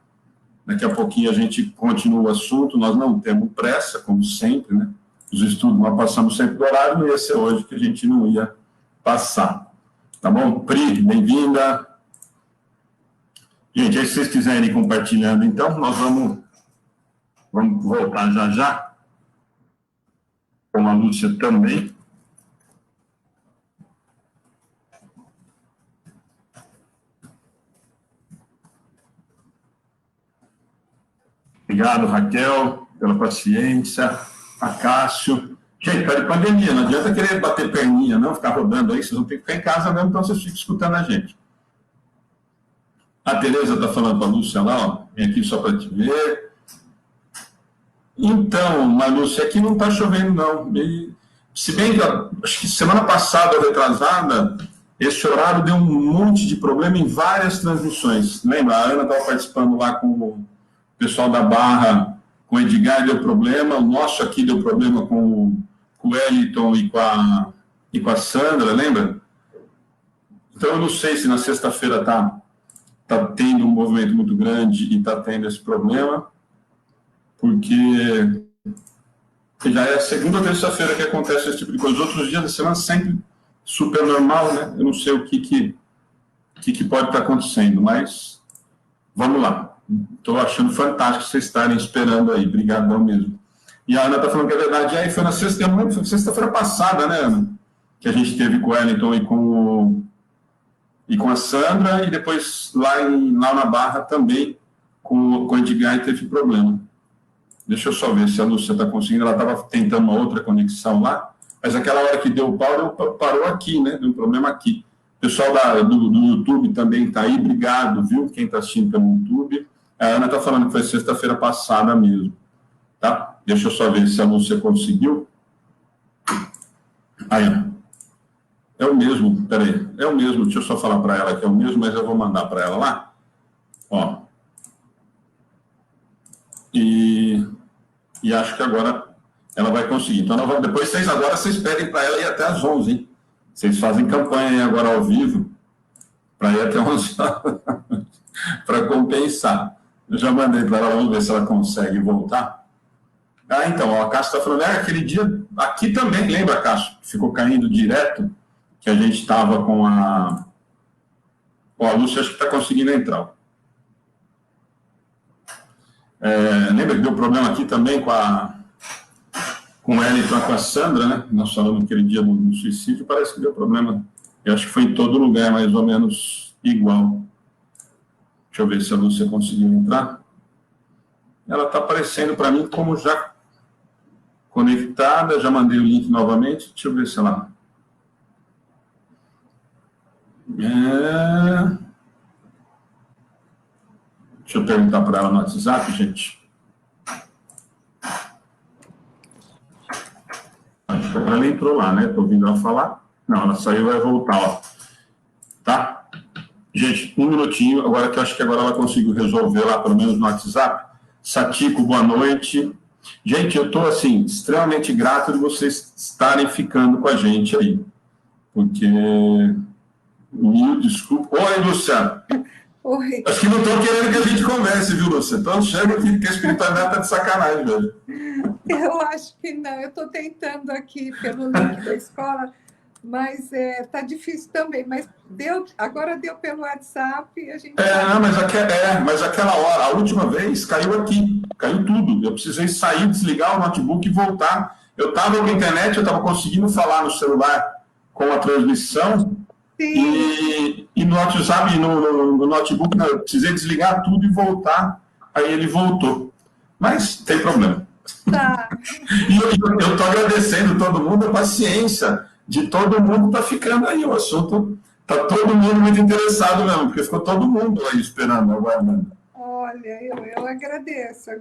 Daqui a pouquinho a gente continua o assunto, nós não temos pressa, como sempre, né? Os estudos nós passamos sempre do horário, não ia ser hoje que a gente não ia passar. Tá bom? Pri, bem-vinda. Gente, aí se vocês quiserem ir compartilhando, então, nós vamos voltar já, com a Lúcia também. Obrigado, Raquel, pela paciência. A Cássio. Gente, tá de pandemia, não adianta querer bater perninha, não, ficar rodando aí, vocês vão ter que ficar em casa mesmo, então vocês ficam escutando a gente. A Tereza está falando para a Lúcia lá, ó, vem aqui só para te ver. Então, mas Lúcia, aqui não está chovendo, não. E, se bem que, acho que semana passada, retrasada, esse horário deu um monte de problema em várias transmissões. Lembra? A Ana estava participando lá com o pessoal da Barra, com o Edgar deu problema, o nosso aqui deu problema com o Wellington e com a Sandra, lembra? Então, eu não sei se na sexta-feira está tendo um movimento muito grande e está tendo esse problema, porque já é a segunda ou terça-feira que acontece esse tipo de coisa. Os outros dias da semana sempre super normal, né? Eu não sei o que pode estar acontecendo, mas vamos lá. Estou achando fantástico vocês estarem esperando aí. Obrigadão mesmo. E a Ana está falando que é verdade. Aí foi na sexta-feira passada, né, Ana? Que a gente teve com o Wellington e com a Sandra, e depois lá na Barra também com o Edgar teve problema. Deixa eu só ver se a Lúcia está conseguindo. Ela estava tentando uma outra conexão lá, mas aquela hora que deu o pau, parou aqui, né? Deu um problema aqui. O pessoal do YouTube também está aí. Obrigado, viu? Quem está assistindo pelo YouTube. A Ana está falando que foi sexta-feira passada mesmo, tá? Deixa eu só ver se a Lúcia conseguiu. Aí, é o mesmo, peraí, é o mesmo, deixa eu só falar para ela que é o mesmo, mas eu vou mandar para ela lá. Ó. E acho que agora ela vai conseguir. Então, depois vocês pedem para ela ir até às 11, hein? Vocês fazem campanha aí agora ao vivo para ir até 11 horas para compensar. Eu já mandei para ela, vamos ver se ela consegue voltar. Então, a Cássio está falando, aquele dia, aqui também, lembra, Cássio, que ficou caindo direto, que a gente estava com a Lúcia, acho que está conseguindo entrar. Lembra que deu problema aqui também com o Wellington, com a Sandra, né? Nós falamos aquele dia do suicídio, parece que deu problema. Eu acho que foi em todo lugar, mais ou menos igual. Deixa eu ver se a Lúcia conseguiu entrar. Ela está aparecendo para mim como já conectada. Já mandei o link novamente. Deixa eu ver se ela... Deixa eu perguntar para ela no WhatsApp, gente. Acho que ela entrou lá, né? Estou ouvindo ela falar. Não, ela saiu e vai voltar, ó. Tá? Gente, um minutinho. Agora que eu acho que agora ela conseguiu resolver lá, pelo menos no WhatsApp. Satiko, boa noite. Gente, eu estou, assim, extremamente grato de vocês estarem ficando com a gente aí. Porque... Mil desculpa. Oi, Luciano. Oi. Acho que não estão querendo que a gente converse, viu, Lúcia? Então chega aqui, que a espiritualidade está de sacanagem, velho. Eu acho que não. Eu estou tentando aqui pelo link da escola, mas tá difícil também. Mas agora deu pelo WhatsApp e a gente... Mas aquela hora, a última vez, caiu aqui. Caiu tudo. Eu precisei sair, desligar o notebook e voltar. Eu estava com a internet, eu estava conseguindo falar no celular com a transmissão. Sim. E no WhatsApp, no notebook, eu precisei desligar tudo e voltar. Aí ele voltou. Mas tem problema. Tá. E eu estou agradecendo todo mundo a paciência de todo mundo está ficando aí. O assunto está todo mundo muito interessado mesmo, porque ficou todo mundo aí esperando, aguardando. Olha, eu agradeço a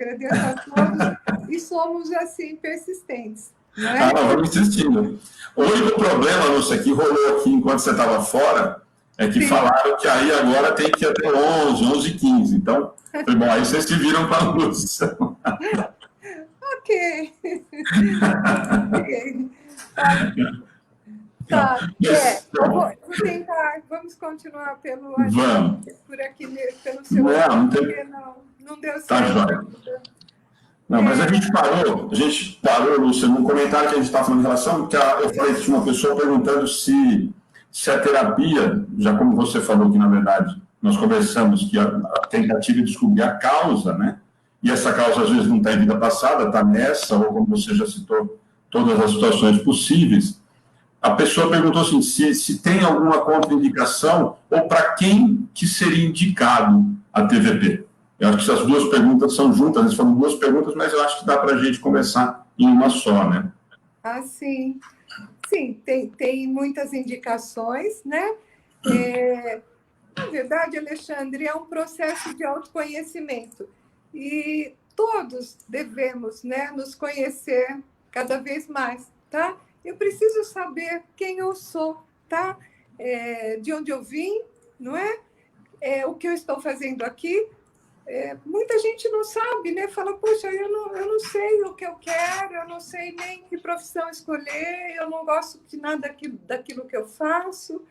todos e somos assim persistentes. Não é? Vamos insistindo. O único problema, Lúcia, que rolou aqui enquanto você estava fora, é que falaram que aí agora tem que ir até 11h15. Então, foi bom, aí vocês se viram com a Lúcia. Ok. Tá. Eu vou tentar, vamos continuar pelo por aqui, pelo seu porque não deu certo. Tá jóia. Não, mas a gente parou, Lúcia, num comentário que a gente estava falando em relação, que eu falei que tinha uma pessoa perguntando se a terapia, já como você falou que, na verdade, nós conversamos que a tentativa de descobrir a causa, né? E essa causa, às vezes, não está em vida passada, está nessa, ou como você já citou, todas as situações possíveis. A pessoa perguntou assim, se tem alguma contraindicação ou para quem que seria indicado a TVP. Eu acho que essas duas perguntas são juntas, foram duas perguntas, mas eu acho que dá para a gente conversar em uma só, né? Ah, sim. Sim, tem muitas indicações, né? Na verdade, Alexandre, é um processo de autoconhecimento. E todos devemos, né, nos conhecer cada vez mais, tá? Eu preciso saber quem eu sou, tá? De onde eu vim, não é? O que eu estou fazendo aqui. Muita gente não sabe, né? Fala, poxa, eu não sei o que eu quero, eu não sei nem que profissão escolher, eu não gosto de nada daquilo que eu faço.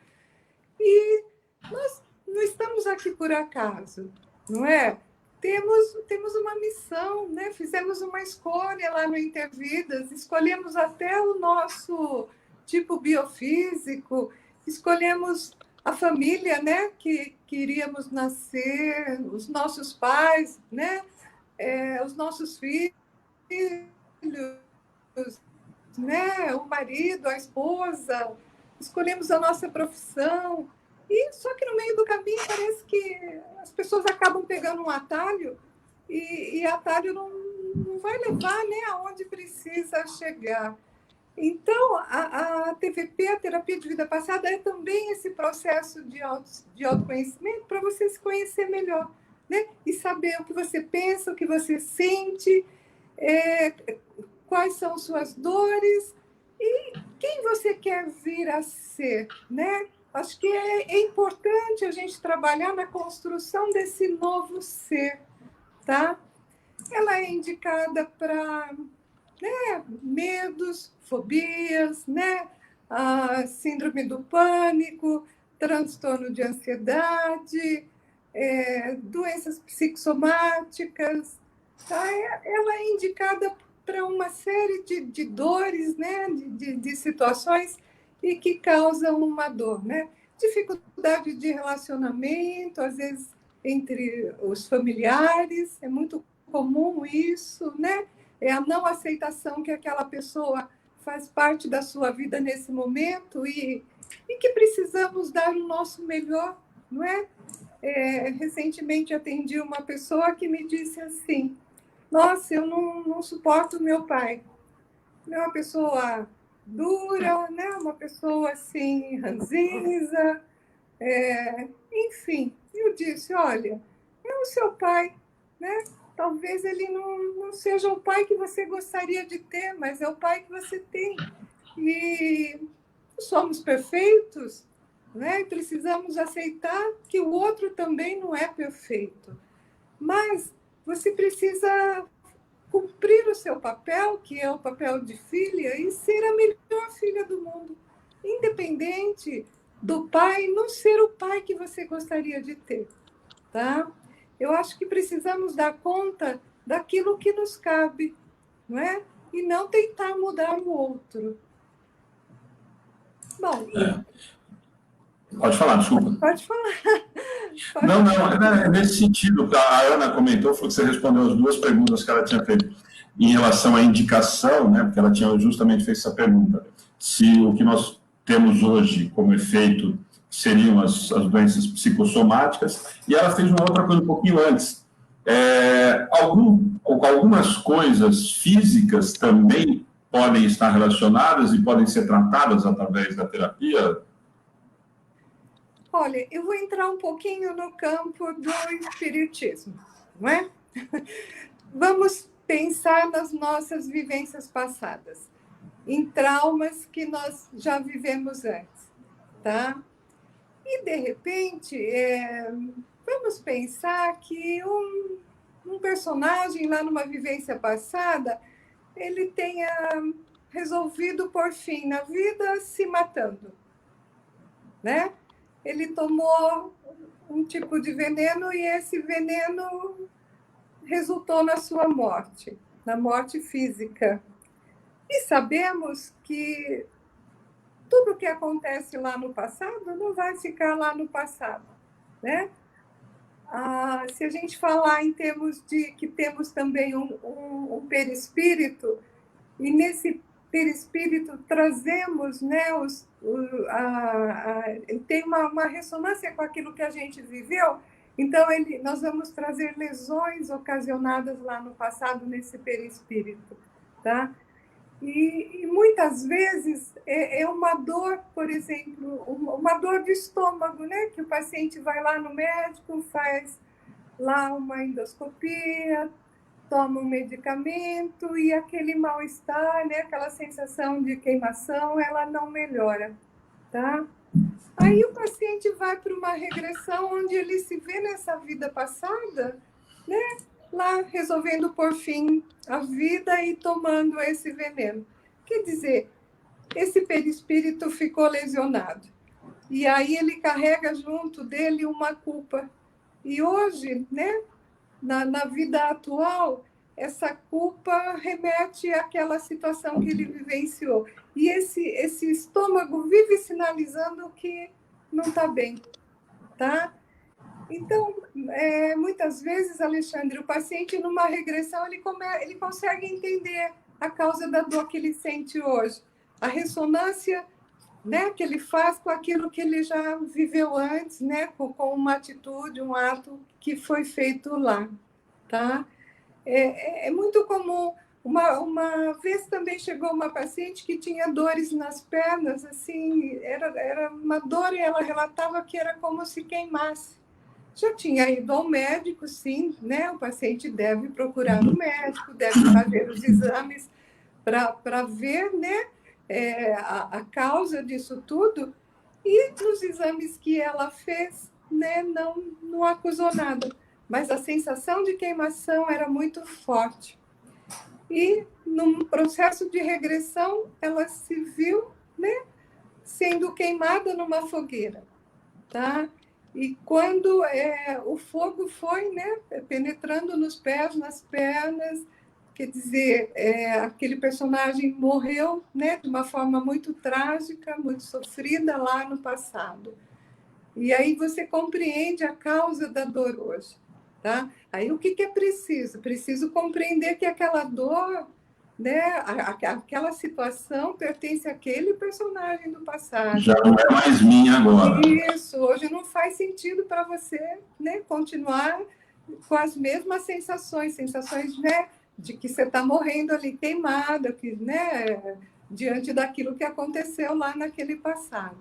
E nós não estamos aqui por acaso, não é? Temos uma missão, né? Fizemos uma escolha lá no Intervidas, escolhemos até o nosso tipo biofísico, escolhemos a família, né, que iríamos nascer, os nossos pais, né, os nossos filhos, né, o marido, a esposa, escolhemos a nossa profissão. E só que no meio do caminho parece que as pessoas acabam pegando um atalho e atalho não vai levar, né, aonde precisa chegar. Então, a TVP, a Terapia de Vida Passada, é também esse processo de autoconhecimento para você se conhecer melhor, né? E saber o que você pensa, o que você sente, quais são suas dores e quem você quer vir a ser, né? Acho que é importante a gente trabalhar na construção desse novo ser, tá? Ela é indicada para... né, medos, fobias, né, a síndrome do pânico, transtorno de ansiedade, doenças psicossomáticas. Tá? Ela é indicada para uma série de dores, né, de situações e que causam uma dor, né? Dificuldade de relacionamento, às vezes entre os familiares, é muito comum isso, né? É a não aceitação que aquela pessoa faz parte da sua vida nesse momento e que precisamos dar o nosso melhor, não é? Recentemente atendi uma pessoa que me disse assim: nossa, eu não suporto meu pai. É uma pessoa dura, né? Uma pessoa assim, ranzinza, enfim. Eu disse: olha, é o seu pai, né? Talvez ele não seja o pai que você gostaria de ter, mas é o pai que você tem. E somos perfeitos, né? Precisamos aceitar que o outro também não é perfeito. Mas você precisa cumprir o seu papel, que é o papel de filha, e ser a melhor filha do mundo, independente do pai não ser o pai que você gostaria de ter, tá? Eu acho que precisamos dar conta daquilo que nos cabe, não é? E não tentar mudar o outro. Bom, Pode falar, desculpa. pode falar. Não, é nesse sentido, a Ana comentou, foi que você respondeu as duas perguntas que ela tinha feito em relação à indicação, né, porque ela tinha justamente feito essa pergunta, se o que nós temos hoje como efeito seriam as doenças psicossomáticas, e ela fez uma outra coisa um pouquinho antes. Algumas coisas físicas também podem estar relacionadas e podem ser tratadas através da terapia? Olha, eu vou entrar um pouquinho no campo do espiritismo, não é? Vamos pensar nas nossas vivências passadas, em traumas que nós já vivemos antes, tá? E, de repente, vamos pensar que um personagem lá numa vivência passada, ele tenha resolvido pôr fim na vida se matando, né? Ele tomou um tipo de veneno e esse veneno resultou na sua morte, na morte física. E sabemos que tudo que acontece lá no passado não vai ficar lá no passado, né? Se a gente falar em termos de que temos também um perispírito, e nesse perispírito trazemos, né, ele tem uma ressonância com aquilo que a gente viveu, então nós vamos trazer lesões ocasionadas lá no passado nesse perispírito, tá? E muitas vezes é uma dor, por exemplo, uma dor de estômago, né? Que o paciente vai lá no médico, faz lá uma endoscopia, toma um medicamento e aquele mal-estar, né? Aquela sensação de queimação, ela não melhora, tá? Aí o paciente vai para uma regressão onde ele se vê nessa vida passada, né? Lá resolvendo por fim a vida e tomando esse veneno. Quer dizer, esse perispírito ficou lesionado. E aí ele carrega junto dele uma culpa. E hoje, né, na vida atual, essa culpa remete àquela situação que ele vivenciou. E esse estômago vive sinalizando que não está bem, tá? Então, muitas vezes, Alexandre, o paciente, numa regressão, ele consegue entender a causa da dor que ele sente hoje. A ressonância, né, que ele faz com aquilo que ele já viveu antes, né, com uma atitude, um ato que foi feito lá. Tá? É muito comum. Uma vez também chegou uma paciente que tinha dores nas pernas, assim, era uma dor e ela relatava que era como se queimasse. Já tinha ido ao médico, sim, né? O paciente deve procurar no médico, deve fazer os exames para ver, né, a causa disso tudo. E nos exames que ela fez, né, não acusou nada. Mas a sensação de queimação era muito forte. E, num processo de regressão, ela se viu, né, sendo queimada numa fogueira, tá? E quando o fogo foi, né, penetrando nos pés, nas pernas, quer dizer, aquele personagem morreu, né, de uma forma muito trágica, muito sofrida lá no passado. E aí você compreende a causa da dor hoje, tá? Aí o que é preciso? Preciso compreender que aquela dor né? Aquela situação pertence àquele personagem do passado. Já não é mais minha agora. Isso, hoje não faz sentido para você, né, continuar com as mesmas sensações, né, de que você está morrendo ali queimada, que, né, diante daquilo que aconteceu lá naquele passado,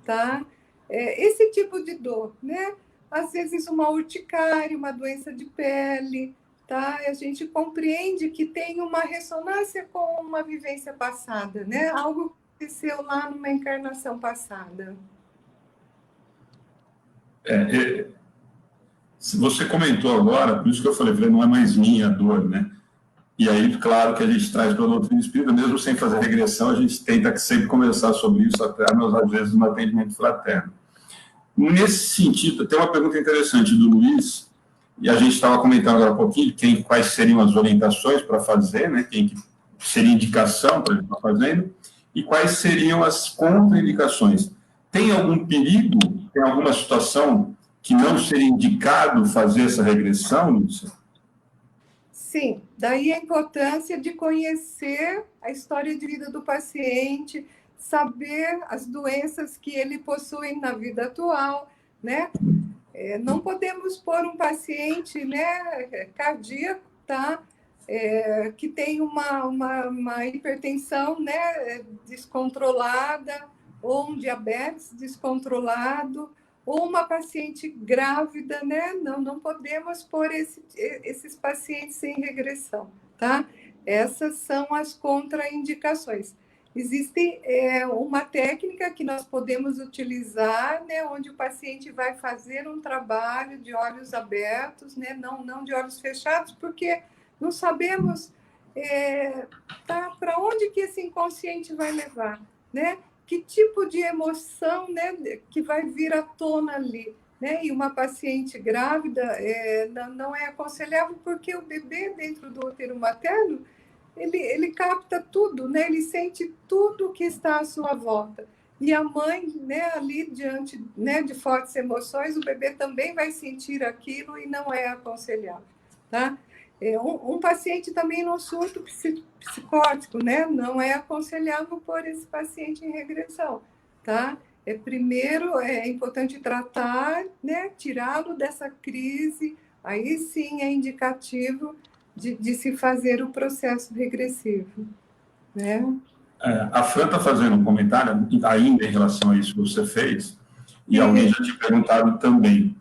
tá? Esse tipo de dor, né? Às vezes uma urticária, uma doença de pele, tá? A gente compreende que tem uma ressonância com uma vivência passada, né? Algo que aconteceu lá numa encarnação passada. Se você comentou agora, por isso que eu falei, não é mais minha dor, né? E aí, claro que a gente traz para a doutrina espírita, mesmo sem fazer regressão, a gente tenta sempre conversar sobre isso, até às vezes no atendimento fraterno. Nesse sentido, tem uma pergunta interessante do Luiz, e a gente estava comentando agora um pouquinho quais seriam as orientações para fazer, né? Quem que seria indicação para ele estar fazendo, e quais seriam as contraindicações. Tem algum perigo, tem alguma situação que não seria indicado fazer essa regressão, Lúcia? Sim, daí a importância de conhecer a história de vida do paciente, saber as doenças que ele possui na vida atual, né? Não podemos pôr um paciente, né, cardíaco, tá? Que tem uma hipertensão, né, descontrolada, ou um diabetes descontrolado, ou uma paciente grávida, né? Não podemos pôr esses pacientes em regressão, tá? Essas são as contraindicações. Existe uma técnica que nós podemos utilizar, né, onde o paciente vai fazer um trabalho de olhos abertos, né, não de olhos fechados, porque não sabemos tá, para onde que esse inconsciente vai levar, né? Que tipo de emoção, né, que vai vir à tona ali, né? E uma paciente grávida não é aconselhável porque o bebê dentro do útero materno ele capta tudo, né? Ele sente tudo que está à sua volta. E a mãe, né, ali diante, né, de fortes emoções, o bebê também vai sentir aquilo e não é aconselhável, tá? Um paciente também no surto psicótico, né? Não é aconselhável pôr esse paciente em regressão, tá? Primeiro, é importante tratar, né? Tirá-lo dessa crise, aí sim é indicativo de se fazer o processo regressivo, né? A Fran está fazendo um comentário ainda em relação a isso que você fez, e alguém já tinha perguntado também.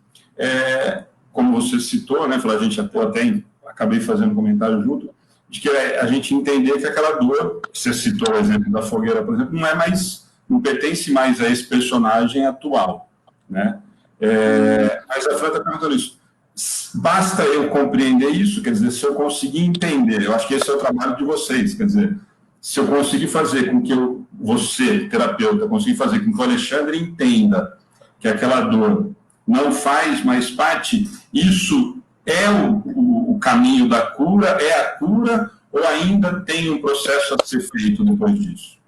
Como você citou, né, a gente até acabei fazendo um comentário junto, de que a gente entender que aquela dor, que você citou o exemplo da fogueira, por exemplo, não pertence mais a esse personagem atual, né? Mas a Fran está perguntando isso. Basta eu compreender isso, quer dizer, se eu conseguir entender, eu acho que esse é o trabalho de vocês, quer dizer, se eu conseguir fazer com que você, terapeuta, conseguir fazer com que o Alexandre entenda que aquela dor não faz mais parte, isso é o caminho da cura, é a cura, ou ainda tem um processo a ser feito depois disso?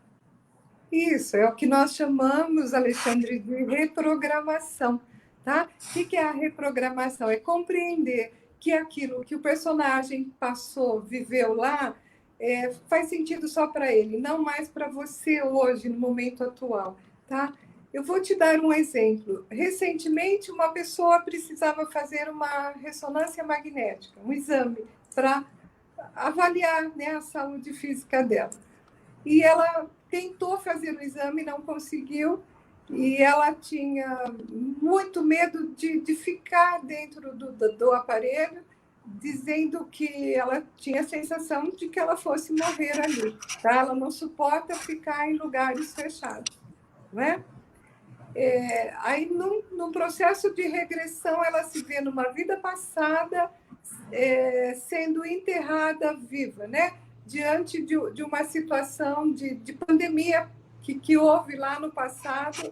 Isso, é o que nós chamamos, Alexandre, de reprogramação. Tá? O que é a reprogramação? É compreender que aquilo que o personagem passou, viveu lá, faz sentido só para ele, não mais para você hoje, no momento atual. Tá? Eu vou te dar um exemplo. Recentemente, uma pessoa precisava fazer uma ressonância magnética, um exame, para avaliar, né, a saúde física dela. E ela tentou fazer o exame, não conseguiu, e ela tinha muito medo de ficar dentro do aparelho, dizendo que ela tinha a sensação de que ela fosse morrer ali. Tá? Ela não suporta ficar em lugares fechados. Né? Aí, num processo de regressão, ela se vê numa vida passada sendo enterrada viva, né? Diante de uma situação de pandemia que houve lá no passado,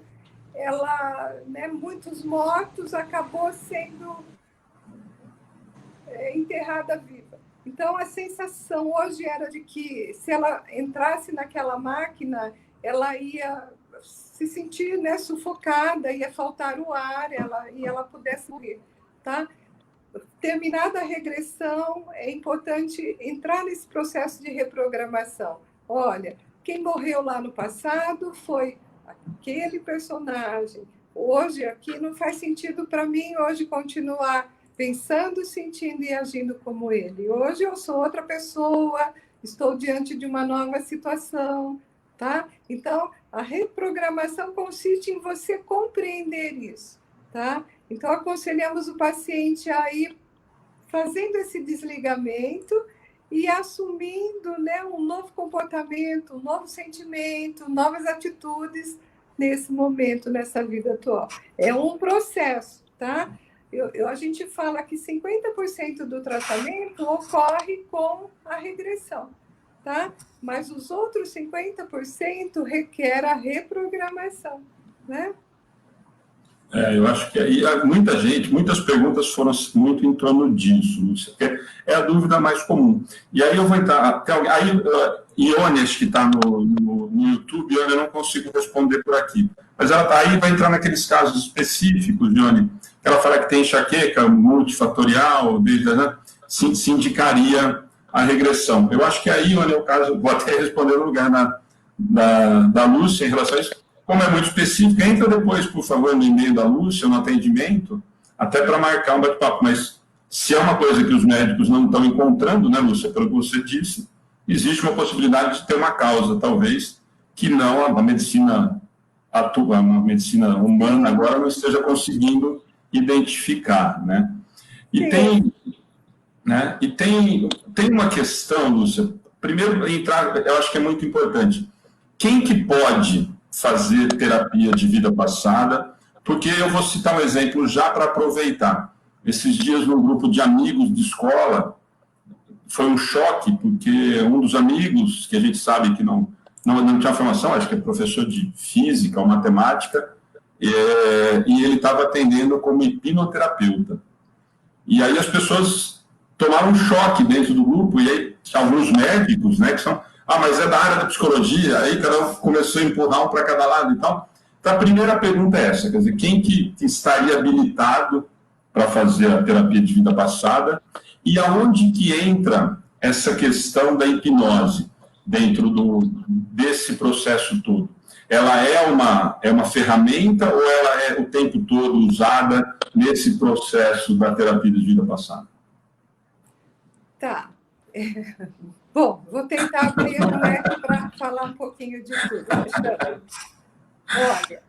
ela, né, muitos mortos, acabou sendo enterrada viva. Então, a sensação hoje era de que, se ela entrasse naquela máquina, ela ia se sentir, né, sufocada, ia faltar o ar, e ela pudesse morrer, tá? terminada a regressão, é importante entrar nesse processo de reprogramação. Olha, quem morreu lá no passado foi aquele personagem. Hoje, aqui, não faz sentido para mim hoje continuar pensando, sentindo e agindo como ele. Hoje eu sou outra pessoa, estou diante de uma nova situação, tá? Então, a reprogramação consiste em você compreender isso, tá? Então, aconselhamos o paciente a ir fazendo esse desligamento e assumindo, né, um novo comportamento, um novo sentimento, novas atitudes nesse momento, nessa vida atual. É um processo, tá? A gente fala que 50% do tratamento ocorre com a regressão, tá? Mas os outros 50% requer a reprogramação, né? Eu acho que aí muitas perguntas foram muito em torno disso, Lúcia, que é a dúvida mais comum. E aí eu vou entrar, aí Ione, acho que está no YouTube, eu não consigo responder por aqui, mas ela tá aí, vai entrar naqueles casos específicos, Ione, que ela fala que tem enxaqueca multifatorial, né, se indicaria a regressão. Eu acho que aí, Ione, é o caso, vou até responder no lugar da Lúcia em relação a isso. Como é muito específico, entra depois, por favor, no e-mail da Lúcia, no atendimento, até para marcar um bate-papo. Mas se é uma coisa que os médicos não estão encontrando, né, Lúcia, pelo que você disse, existe uma possibilidade de ter uma causa, talvez, que não a medicina humana agora não esteja conseguindo identificar, né? E tem uma questão, Lúcia. Primeiro, eu acho que é muito importante. Quem que pode fazer terapia de vida passada? Porque eu vou citar um exemplo já para aproveitar. Esses dias, num grupo de amigos de escola, foi um choque, porque um dos amigos, que a gente sabe que não tinha formação, acho que é professor de física ou matemática, e ele estava atendendo como hipnoterapeuta. E aí as pessoas tomaram um choque dentro do grupo, e aí alguns médicos, né, que são... mas é da área da psicologia, aí cada um começou a empurrar um para cada lado e tal. Então, a primeira pergunta é essa, quer dizer, quem que estaria habilitado para fazer a terapia de vida passada e aonde que entra essa questão da hipnose dentro desse processo todo? Ela é uma ferramenta ou ela é o tempo todo usada nesse processo da terapia de vida passada? Tá. Bom, vou tentar abrir o leque para falar um pouquinho de tudo. Olha,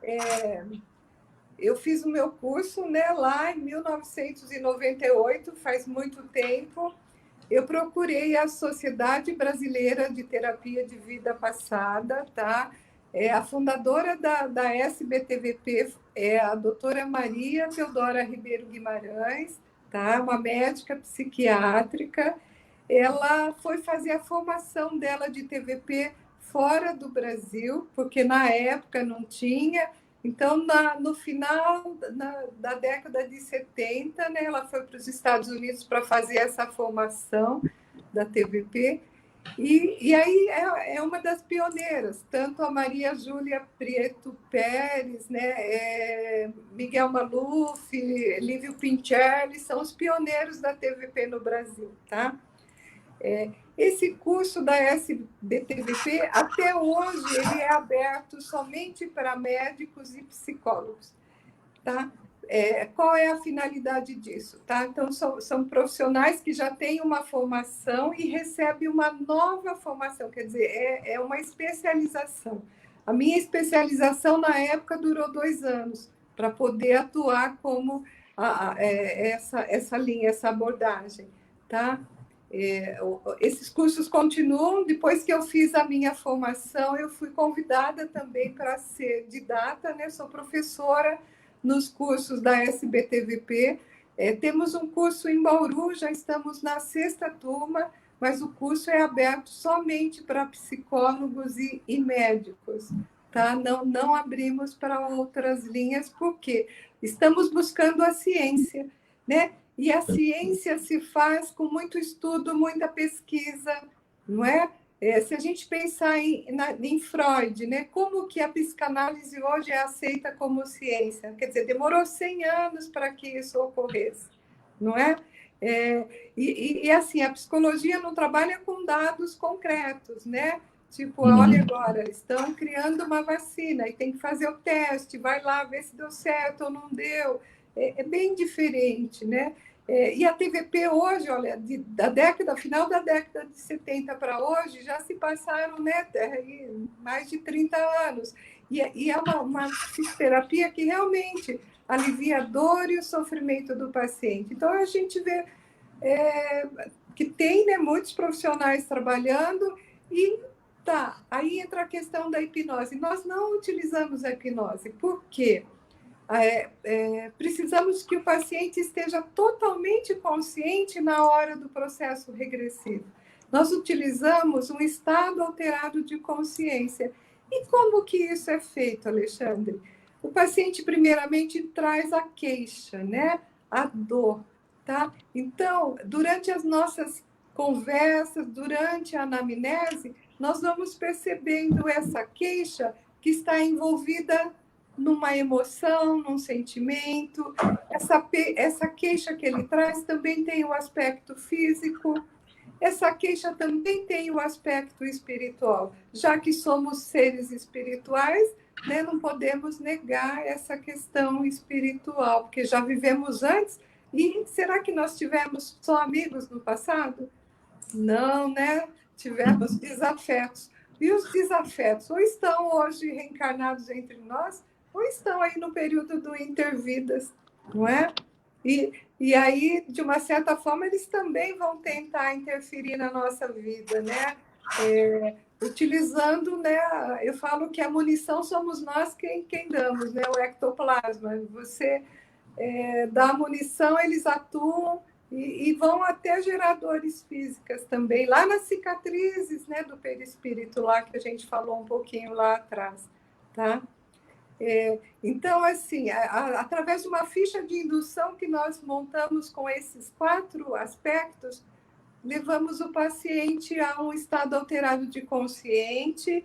eu fiz o meu curso, né, lá em 1998, faz muito tempo. Eu procurei a Sociedade Brasileira de Terapia de Vida Passada, tá? A fundadora da SBTVP é a doutora Maria Teodora Ribeiro Guimarães, tá? Uma médica psiquiátrica. Ela foi fazer a formação dela de TVP fora do Brasil, porque na época não tinha. Então, no final da década de 70, né, ela foi para os Estados Unidos para fazer essa formação da TVP. E aí é uma das pioneiras, tanto a Maria Júlia Prieto Pérez, né, Miguel Maluf, Lívio Pincelli, são os pioneiros da TVP no Brasil, tá? Esse curso da SBTVP, até hoje, ele é aberto somente para médicos e psicólogos, tá? Qual é a finalidade disso? Tá? Então, são profissionais que já têm uma formação e recebem uma nova formação, quer dizer, é uma especialização. A minha especialização, na época, durou 2 anos, para poder atuar como essa linha, essa abordagem, tá? Esses cursos continuam. Depois que eu fiz a minha formação, eu fui convidada também para ser didata, né? Sou professora nos cursos da SBTVP. Temos um curso em Bauru, já estamos na 6ª turma, mas o curso é aberto somente para psicólogos e médicos, tá? Não abrimos para outras linhas, porque estamos buscando a ciência, né? E a ciência se faz com muito estudo, muita pesquisa, não é? Se a gente pensar em Freud, né? Como que a psicanálise hoje é aceita como ciência? Quer dizer, demorou 100 anos para que isso ocorresse, não é? Assim, a psicologia não trabalha com dados concretos, né? Tipo, olha agora, estão criando uma vacina e tem que fazer o teste, vai lá ver se deu certo ou não deu. É bem diferente, né? E a TVP hoje, olha, final da década de 70 para hoje, já se passaram, né, mais de 30 anos. E é uma psicoterapia que realmente alivia a dor e o sofrimento do paciente. Então, a gente vê que tem, né, muitos profissionais trabalhando e aí entra a questão da hipnose. Nós não utilizamos a hipnose. Por quê? Precisamos que o paciente esteja totalmente consciente na hora do processo regressivo. Nós utilizamos um estado alterado de consciência. E como que isso é feito, Alexandre? O paciente, primeiramente, traz a queixa, né? A dor, tá? Então, durante as nossas conversas, durante a anamnese, nós vamos percebendo essa queixa que está envolvida numa emoção, num sentimento. Essa queixa que ele traz também tem o aspecto físico. Essa queixa também tem o aspecto espiritual. Já que somos seres espirituais, né, não podemos negar essa questão espiritual, porque já vivemos antes. E será que nós tivemos só amigos no passado? Não, né? Tivemos desafetos. E os desafetos ou estão hoje reencarnados entre nós, ou estão aí no período do intervidas, não é? E aí, de uma certa forma, eles também vão tentar interferir na nossa vida, né? Utilizando, né? Eu falo que a munição somos nós quem damos, né? O ectoplasma. Você dá a munição, eles atuam e vão até geradores físicas também, lá nas cicatrizes, né? Do perispírito, lá que a gente falou um pouquinho lá atrás, tá? Então, assim, através de uma ficha de indução que nós montamos com esses 4 aspectos, levamos o paciente a um estado alterado de consciência,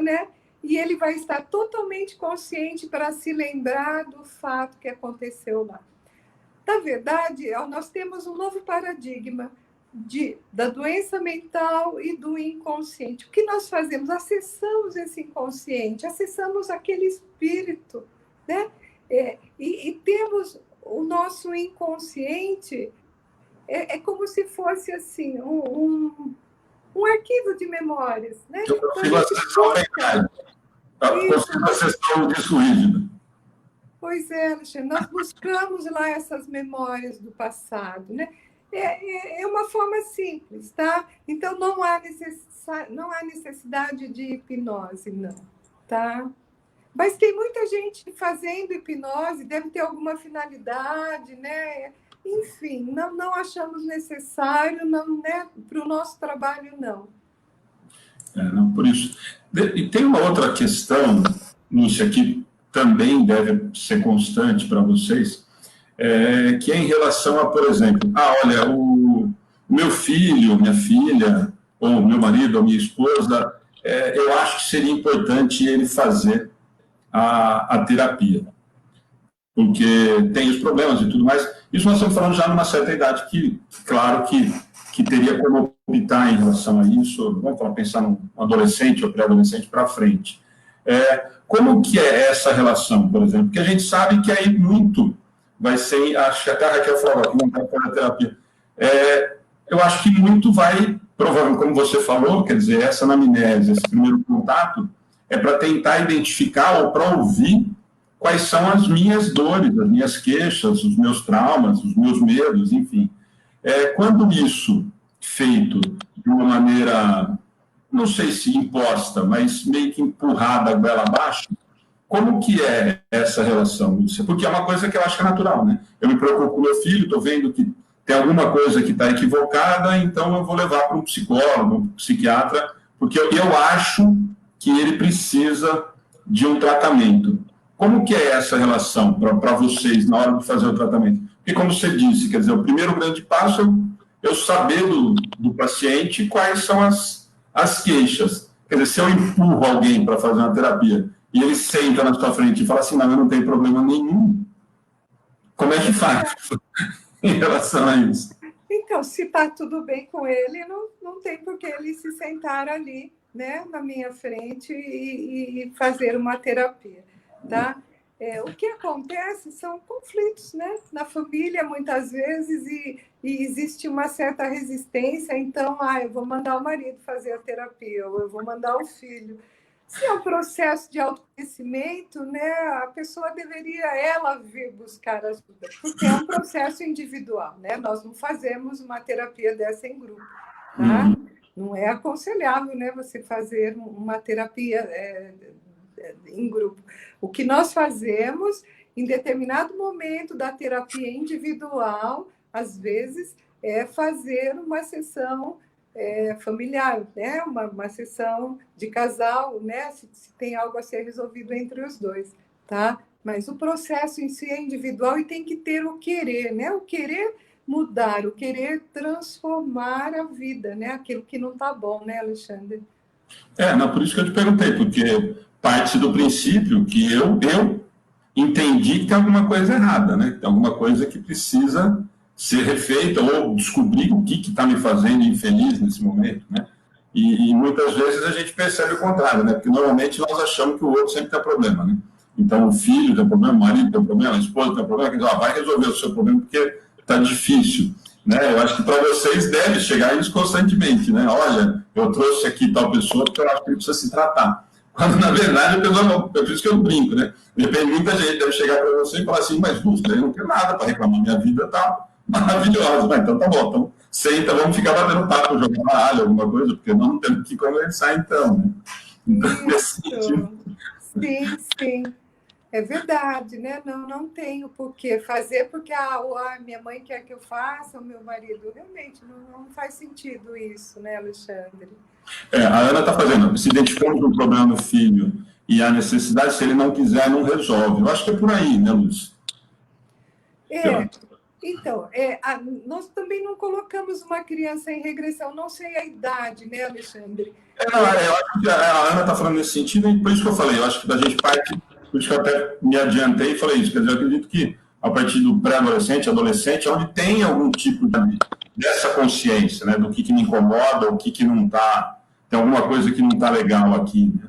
né? E ele vai estar totalmente consciente para se lembrar do fato que aconteceu lá. Na verdade, nós temos um novo paradigma da doença mental e do inconsciente. O que nós fazemos? Acessamos esse inconsciente, acessamos aquele espírito, né? E temos o nosso inconsciente, como se fosse assim, um arquivo de memórias, né? Eu consigo acessar o disco rígido. Pois é, Alexandre, nós buscamos lá essas memórias do passado, né? É uma forma simples, tá? Então, não há necessidade de hipnose, não, tá? Mas tem muita gente fazendo hipnose, deve ter alguma finalidade, né? Enfim, não achamos necessário, não, né? Para o nosso trabalho, não. Não, por isso. E tem uma outra questão, Lúcia, que também deve ser constante para vocês, que é em relação a, por exemplo, olha, o meu filho, minha filha, ou meu marido, ou minha esposa, eu acho que seria importante ele fazer a terapia, porque tem os problemas e tudo mais. Isso nós estamos falando já numa certa idade que, claro, que teria como optar em relação a isso, vamos pensar num adolescente ou pré-adolescente para frente. Como que é essa relação, por exemplo? Porque a gente sabe que aí muito vai ser, acho que até a Raquel falou que não está a terapia. Eu acho que muito vai, provavelmente, como você falou, quer dizer, essa anamnese, esse primeiro contato, é para tentar identificar ou para ouvir quais são as minhas dores, as minhas queixas, os meus traumas, os meus medos, enfim. Quando isso feito de uma maneira, não sei se imposta, mas meio que empurrada a goela abaixo, como que é essa relação, Lúcia? Porque é uma coisa que eu acho que é natural, né? Eu me preocupo com meu filho, estou vendo que tem alguma coisa que está equivocada, então eu vou levar para um psicólogo, um psiquiatra, porque eu acho que ele precisa de um tratamento. Como que é essa relação para vocês na hora de fazer o tratamento? Porque, como você disse, quer dizer, o primeiro grande passo é eu saber do paciente quais são as queixas. Quer dizer, se eu empurro alguém para fazer uma terapia e ele senta na sua frente e fala assim, não, eu não tenho problema nenhum, como é que faz? em relação a isso. Então, se está tudo bem com ele, não tem por que ele se sentar ali, né, na minha frente e fazer uma terapia, tá? O que acontece são conflitos, né, na família, muitas vezes, e existe uma certa resistência, então, eu vou mandar o marido fazer a terapia, ou eu vou mandar o filho. Se é um processo de autoconhecimento, né, a pessoa deveria ela vir buscar ajuda, porque é um processo individual, né? Nós não fazemos uma terapia dessa em grupo, tá? Não é aconselhável, né, você fazer uma terapia em grupo. O que nós fazemos em determinado momento da terapia individual, às vezes, é fazer uma sessão familiar, né? Uma sessão de casal, né? Se tem algo a ser resolvido entre os dois, tá? Mas o processo em si é individual e tem que ter o querer, né? O querer mudar, o querer transformar a vida, né? Aquilo que não está bom, né, Alexandre? Não, por isso que eu te perguntei, porque parte do princípio que eu entendi que tem alguma coisa errada, né? Tem alguma coisa que precisa ser refeita ou descobrir o que está me fazendo infeliz nesse momento, né? E muitas vezes a gente percebe o contrário, né? Porque normalmente nós achamos que o outro sempre tem problema, né? Então o filho tem problema, o marido tem problema, a esposa tem problema, que vai resolver o seu problema porque está difícil, né? Eu acho que para vocês deve chegar isso constantemente, né? Olha, eu trouxe aqui tal pessoa porque eu acho que ele precisa se tratar. Quando, na verdade, a pessoa não, é por isso que eu brinco, né? De repente, muita gente deve chegar para você e falar assim, mas, Lúcia, eu não tenho nada para reclamar, minha vida está maravilhosa. Mas, então, tá bom, então, senta, vamos ficar batendo papo, jogar baralho, alguma coisa, porque nós não temos que conversar, então, né? Então, nesse sentido. Sim, sim. É verdade, né? Não tenho por que fazer, porque minha mãe quer que eu faça, o meu marido. Realmente, não faz sentido isso, né, Alexandre? A Ana está fazendo, se identificando com um problema no filho e a necessidade, se ele não quiser, não resolve. Eu acho que é por aí, né, Lúcia? Então, nós também não colocamos uma criança em regressão, não sei a idade, né, Alexandre? Eu acho que a Ana está falando nesse sentido, e por isso que eu falei, eu acho que da gente parte, por isso que eu até me adiantei e falei isso, quer dizer, eu acredito que a partir do pré-adolescente, adolescente, é onde tem algum tipo dessa consciência, né, do que me incomoda, o que não está, tem alguma coisa que não está legal aqui, né?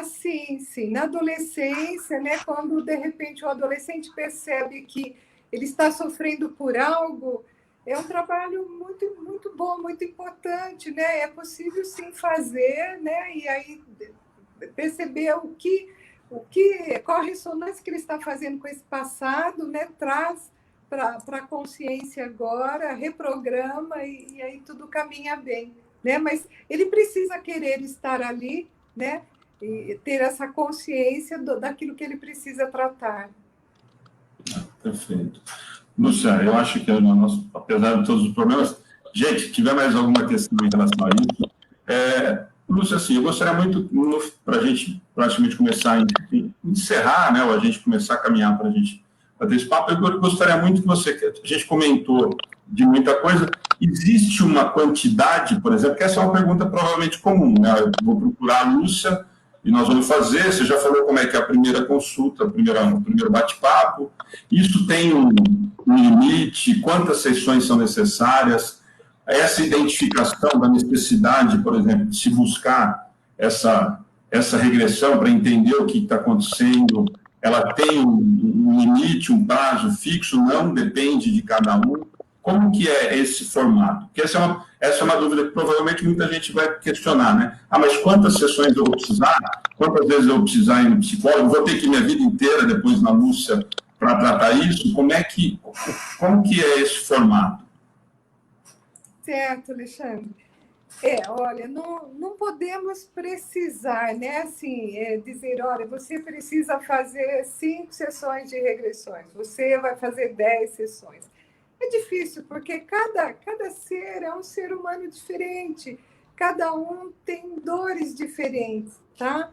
Sim. Na adolescência, né, quando de repente o adolescente percebe que ele está sofrendo por algo, é um trabalho muito, muito bom, muito importante, né? É possível sim fazer, né? E aí perceber qual a ressonância que ele está fazendo com esse passado, né? Traz para a consciência agora, reprograma e aí tudo caminha bem, né? Mas ele precisa querer estar ali, né? E ter essa consciência daquilo que ele precisa tratar. Perfeito. Lúcia, eu acho que, apesar de todos os problemas, gente, se tiver mais alguma questão em relação a isso, Lúcia, assim, eu gostaria muito, para a gente praticamente começar a encerrar, né, ou a gente começar a caminhar para a gente bater esse papo, eu gostaria muito que a gente comentou de muita coisa, existe uma quantidade, por exemplo, que essa é uma pergunta provavelmente comum, né, eu vou procurar a Lúcia, e nós vamos fazer, você já falou como é que é a primeira consulta, o primeiro bate-papo, isso tem um limite, quantas sessões são necessárias, essa identificação da necessidade, por exemplo, de se buscar essa regressão para entender o que está acontecendo, ela tem um limite, um prazo fixo, não depende de cada um. Como que é esse formato? Porque essa é uma dúvida que provavelmente muita gente vai questionar, né? Mas quantas sessões eu vou precisar? Quantas vezes eu vou precisar ir no psicólogo? Vou ter que ir minha vida inteira depois na Lúcia para tratar isso? Como que é esse formato? Certo, Alexandre. Olha, não podemos precisar, né? Assim, dizer, olha, você precisa fazer 5 sessões de regressões, você vai fazer 10 sessões. É difícil, porque cada ser é um ser humano diferente, cada um tem dores diferentes, tá?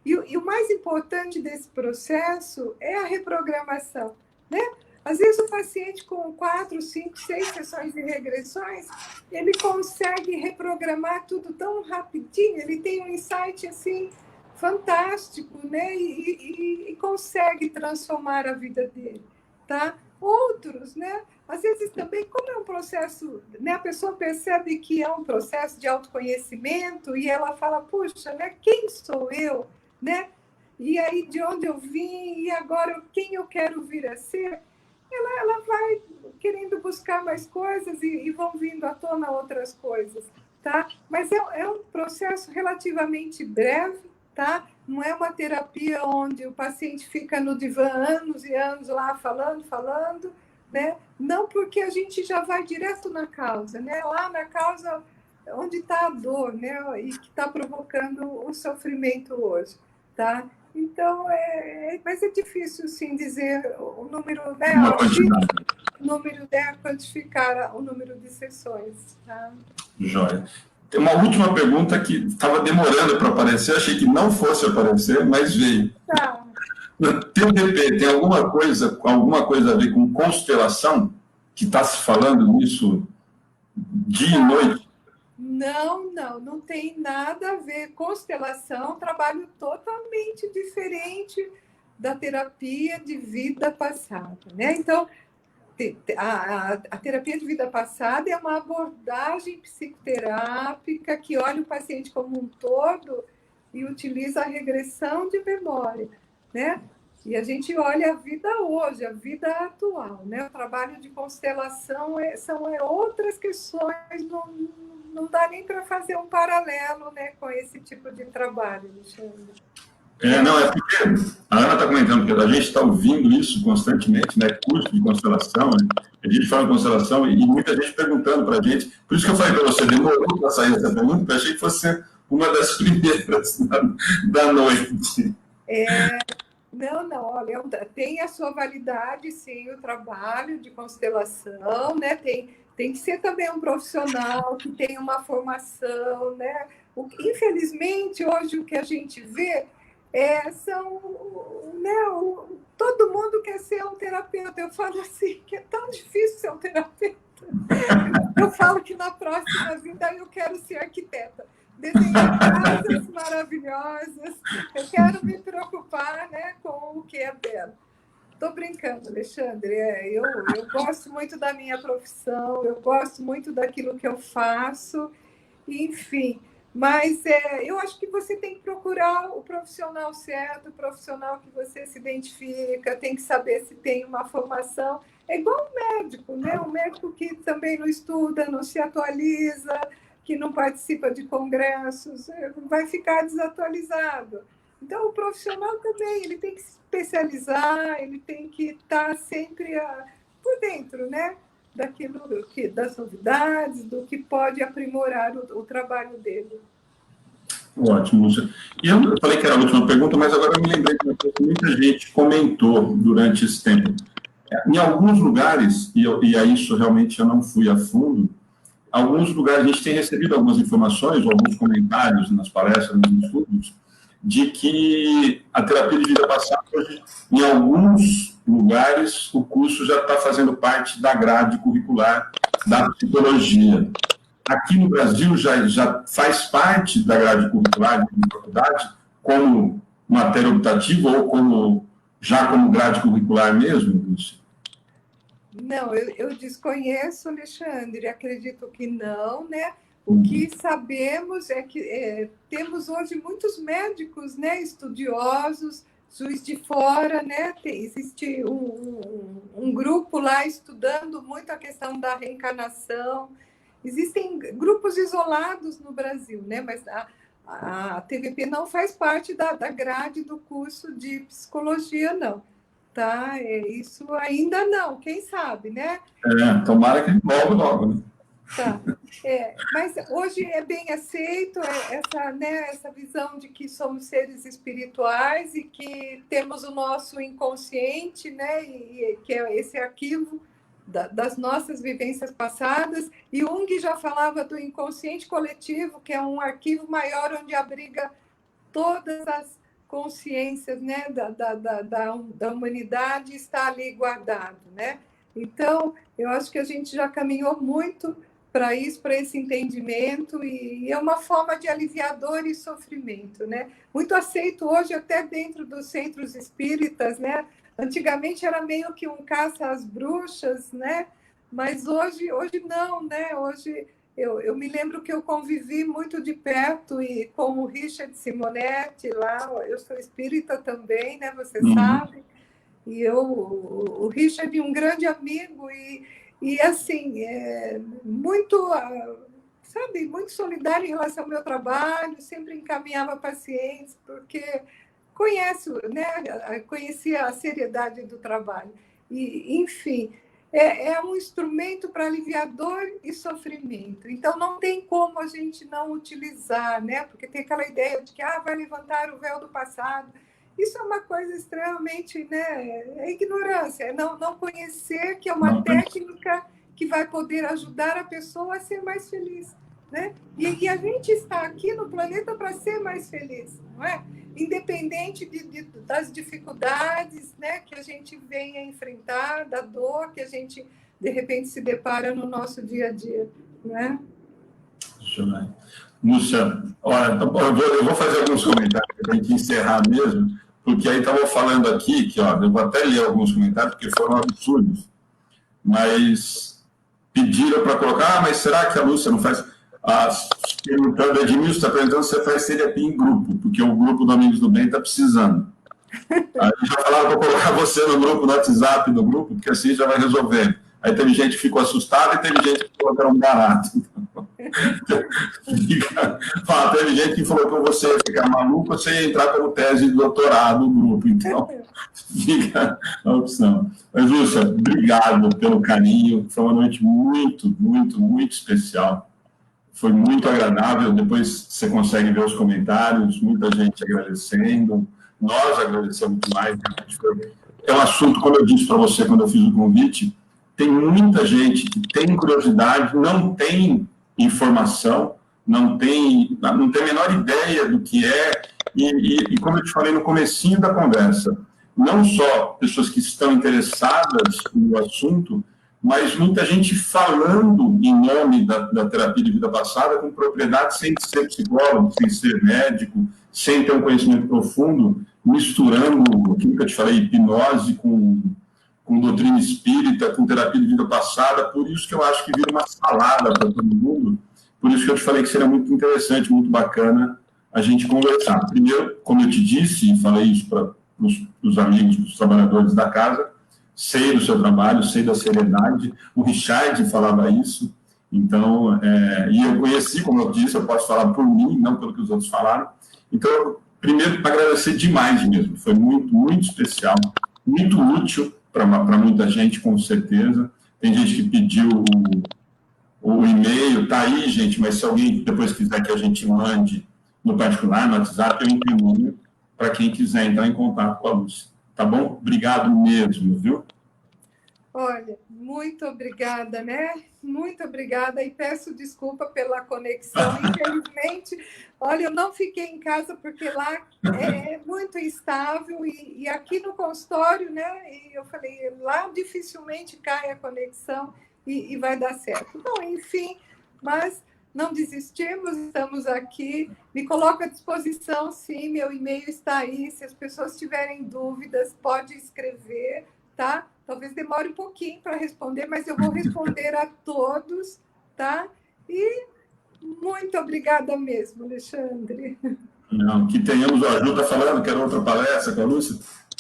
E o mais importante desse processo é a reprogramação, né? Às vezes o paciente com 4, 5, 6 sessões de regressões, ele consegue reprogramar tudo tão rapidinho, ele tem um insight assim fantástico, né? E consegue transformar a vida dele, tá? Outros, né? Às vezes também, como é um processo, né? A pessoa percebe que é um processo de autoconhecimento e ela fala, puxa, né? Quem sou eu, né? E aí, de onde eu vim e agora quem eu quero vir a ser? Ela vai querendo buscar mais coisas e vão vindo à tona outras coisas, tá? Mas é um processo relativamente breve, tá? Não é uma terapia onde o paciente fica no divã anos e anos lá falando, né? Não, porque a gente já vai direto na causa, né? Lá na causa onde está a dor, né? E que está provocando o sofrimento hoje, tá? Então, mas é difícil, sim, dizer o número, né? Uma quantidade. O número, né? Quantificar o número de sessões, tá? Joia. Tem uma última pergunta que estava demorando para aparecer, achei que não fosse aparecer, mas veio. Tá. TDP tem alguma coisa a ver com constelação? Que está se falando nisso dia e noite? Não tem nada a ver. Constelação, trabalho totalmente diferente da terapia de vida passada, né? Então, a terapia de vida passada é uma abordagem psicoterápica que olha o paciente como um todo e utiliza a regressão de memória, né? E a gente olha a vida hoje, a vida atual, né? O trabalho de constelação são outras questões, não dá nem para fazer um paralelo, né, com esse tipo de trabalho, Alexandre. Não, é porque a Ana está comentando que a gente está ouvindo isso constantemente, né? Curso de constelação, né? A gente fala em constelação e muita gente perguntando para a gente. Por isso que eu falei para você, demorou para sair essa pergunta, porque eu achei que fosse uma das primeiras da noite. Não, olha, tem a sua validade, sim, o trabalho de constelação, né? Tem que ser também um profissional que tem uma formação, né? Infelizmente, hoje o que a gente vê são, né, todo mundo quer ser um terapeuta. Eu falo assim, que é tão difícil ser um terapeuta. Eu falo que na próxima vida eu quero ser arquiteta, desenhar casas maravilhosas, eu quero me preocupar, né, com o que é belo. Estou brincando, Alexandre. Eu gosto muito da minha profissão, eu gosto muito daquilo que eu faço, enfim. Mas eu acho que você tem que procurar o profissional certo, o profissional que você se identifica, tem que saber se tem uma formação. É igual um médico, né? Um médico que também não estuda, não se atualiza, que não participa de congressos, vai ficar desatualizado. Então, o profissional também, ele tem que se especializar, ele tem que estar sempre por dentro, né? Das novidades, do que pode aprimorar o trabalho dele. Ótimo, Lúcia. E eu falei que era a última pergunta, mas agora eu me lembrei de uma coisa que muita gente comentou durante esse tempo. Em alguns lugares, e a isso realmente eu não fui a fundo, alguns lugares a gente tem recebido algumas informações, ou alguns comentários nas palestras, nos estudos, de que a terapia de vida passada, hoje, em alguns lugares, o curso já está fazendo parte da grade curricular da psicologia. Aqui no Brasil já faz parte da grade curricular da faculdade, como matéria optativa ou já como grade curricular mesmo, Lúcia? Não, eu desconheço, Alexandre, acredito que não, né? O que sabemos é que temos hoje muitos médicos, né, estudiosos, Juiz de Fora, né? Existe um grupo lá estudando muito a questão da reencarnação. Existem grupos isolados no Brasil, né? Mas a TVP não faz parte da grade do curso de psicologia, não. Tá? Isso ainda não, quem sabe, né? Tomara que logo, né? Tá. Mas hoje é bem aceito essa visão de que somos seres espirituais e que temos o nosso inconsciente, né? E que é esse arquivo das nossas vivências passadas. E Jung já falava do inconsciente coletivo, que é um arquivo maior onde abriga todas as consciências, né, da humanidade, está ali guardado, né? Então, eu acho que a gente já caminhou muito para isso, para esse entendimento, e é uma forma de aliviar dor e sofrimento, né? Muito aceito hoje até dentro dos centros espíritas, né? Antigamente era meio que um caça às bruxas, né? Mas hoje não, né? Hoje eu me lembro que eu convivi muito de perto e com o Richard Simonetti lá, eu sou espírita também, né? Você sabe. E o Richard é um grande amigo e assim, muito, sabe, muito solidário em relação ao meu trabalho, sempre encaminhava pacientes, porque conhecia a seriedade do trabalho. E, enfim, é um instrumento para aliviar dor e sofrimento. Então, não tem como a gente não utilizar, né? Porque tem aquela ideia de que vai levantar o véu do passado. Isso é uma coisa extremamente, né? É ignorância, é não conhecer que é uma técnica que vai poder ajudar a pessoa a ser mais feliz, né? E a gente está aqui no planeta para ser mais feliz, não é? Independente das dificuldades, né, que a gente venha enfrentar, da dor que a gente, de repente, se depara no nosso dia a dia, né? Lúcia, olha, eu vou fazer alguns comentários para a gente encerrar mesmo, porque aí estava falando aqui, que ó, eu vou até ler alguns comentários, porque foram absurdos, mas pediram para colocar, mas será que a Lúcia não faz... perguntando, Edmilson está perguntando se você faz terapia em grupo, porque o grupo do Amigos do Bem está precisando. Aí já falaram para colocar você no grupo, no WhatsApp do grupo, porque assim já vai resolver. Aí teve gente que ficou assustada e teve gente que falou que era um barato. Teve gente que falou que você ia ficar maluco, você ia entrar como tese de doutorado no grupo. Então, fica a opção. Mas, Lúcia, obrigado pelo carinho. Foi uma noite muito, muito, muito especial. Foi muito agradável. Depois você consegue ver os comentários, muita gente agradecendo. Nós agradecemos demais. É um assunto, como eu disse para você quando eu fiz o convite, tem muita gente que tem curiosidade, não tem informação, não tem a menor ideia do que é. E como eu te falei no comecinho da conversa, não só pessoas que estão interessadas no assunto, mas muita gente falando em nome da terapia de vida passada com propriedade, sem ser psicólogo, sem ser médico, sem ter um conhecimento profundo, misturando aquilo que eu te falei, hipnose com doutrina espírita, com terapia de vida passada. Por isso que eu acho que vira uma salada para todo mundo. Por isso que eu te falei que seria muito interessante, muito bacana a gente conversar. Primeiro, como eu te disse, e falei isso para os amigos, os trabalhadores da casa, sei do seu trabalho, sei da seriedade. O Richard falava isso. Então, e eu conheci, como eu disse, eu posso falar por mim, não pelo que os outros falaram. Então, primeiro, agradecer demais mesmo. Foi muito, muito especial, muito útil para muita gente, com certeza. Tem gente que pediu o e-mail, tá aí, gente, mas se alguém depois quiser que a gente mande no particular, no WhatsApp, eu encaminho para quem quiser entrar em contato com a Lúcia. Tá bom? Obrigado mesmo, viu? Olha, muito obrigada, né? Muito obrigada e peço desculpa pela conexão. Infelizmente, olha, eu não fiquei em casa porque lá é muito instável e aqui no consultório, né? E eu falei, lá dificilmente cai a conexão e vai dar certo. Bom, enfim, mas não desistimos, estamos aqui. Me coloco à disposição, sim, meu e-mail está aí. Se as pessoas tiverem dúvidas, pode escrever, tá? Talvez demore um pouquinho para responder, mas eu vou responder a todos, tá? E muito obrigada mesmo, Alexandre. Não, que tenhamos, a Ju está falando que era outra palestra com a Lúcia,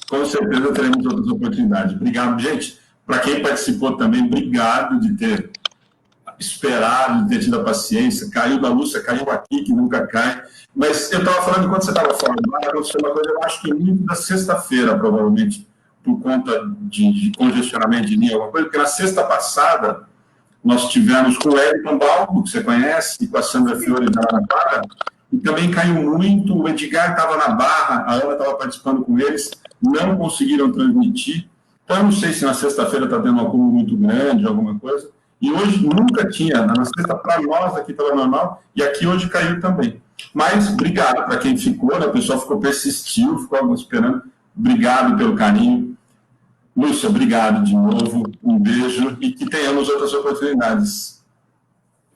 com certeza teremos outras oportunidades. Obrigado, gente. Para quem participou também, obrigado de ter esperado, de ter tido a paciência. Caiu da Lúcia, caiu aqui, que nunca cai. Mas eu estava falando, enquanto você estava falando, aconteceu uma coisa, eu acho que muito da sexta-feira, provavelmente, por conta de congestionamento de linha, alguma coisa, porque na sexta passada nós tivemos com o Elton Balbo, que você conhece, e com a Sandra Fiore da Guanabara, e também caiu muito, o Edgar estava na Barra, a Ana estava participando com eles, não conseguiram transmitir, então eu não sei se na sexta-feira está tendo um acúmulo muito grande, alguma coisa, e hoje nunca tinha, na sexta para nós aqui estava normal, e aqui hoje caiu também. Mas obrigado para quem ficou, né? O pessoal persistiu, ficou esperando, obrigado pelo carinho. Lúcia, obrigado de novo, um beijo e que tenhamos outras oportunidades.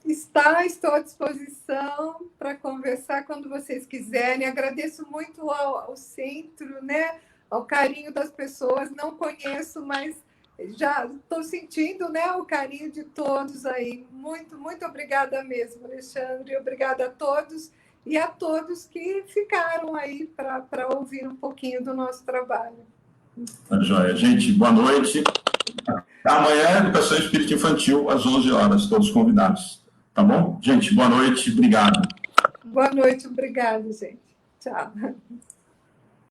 Estou à disposição para conversar quando vocês quiserem. Agradeço muito ao centro, né? ao carinho das pessoas. Não conheço, mas já estou sentindo, né, o carinho de todos aí. Muito, muito obrigada mesmo, Alexandre. Obrigada a todos e a todos que ficaram aí para ouvir um pouquinho do nosso trabalho. Tá joia. Gente, boa noite. Amanhã, Educação Espírita Infantil, às 11 horas, todos convidados. Tá bom? Gente, boa noite, obrigado. Boa noite, obrigada, gente. Tchau.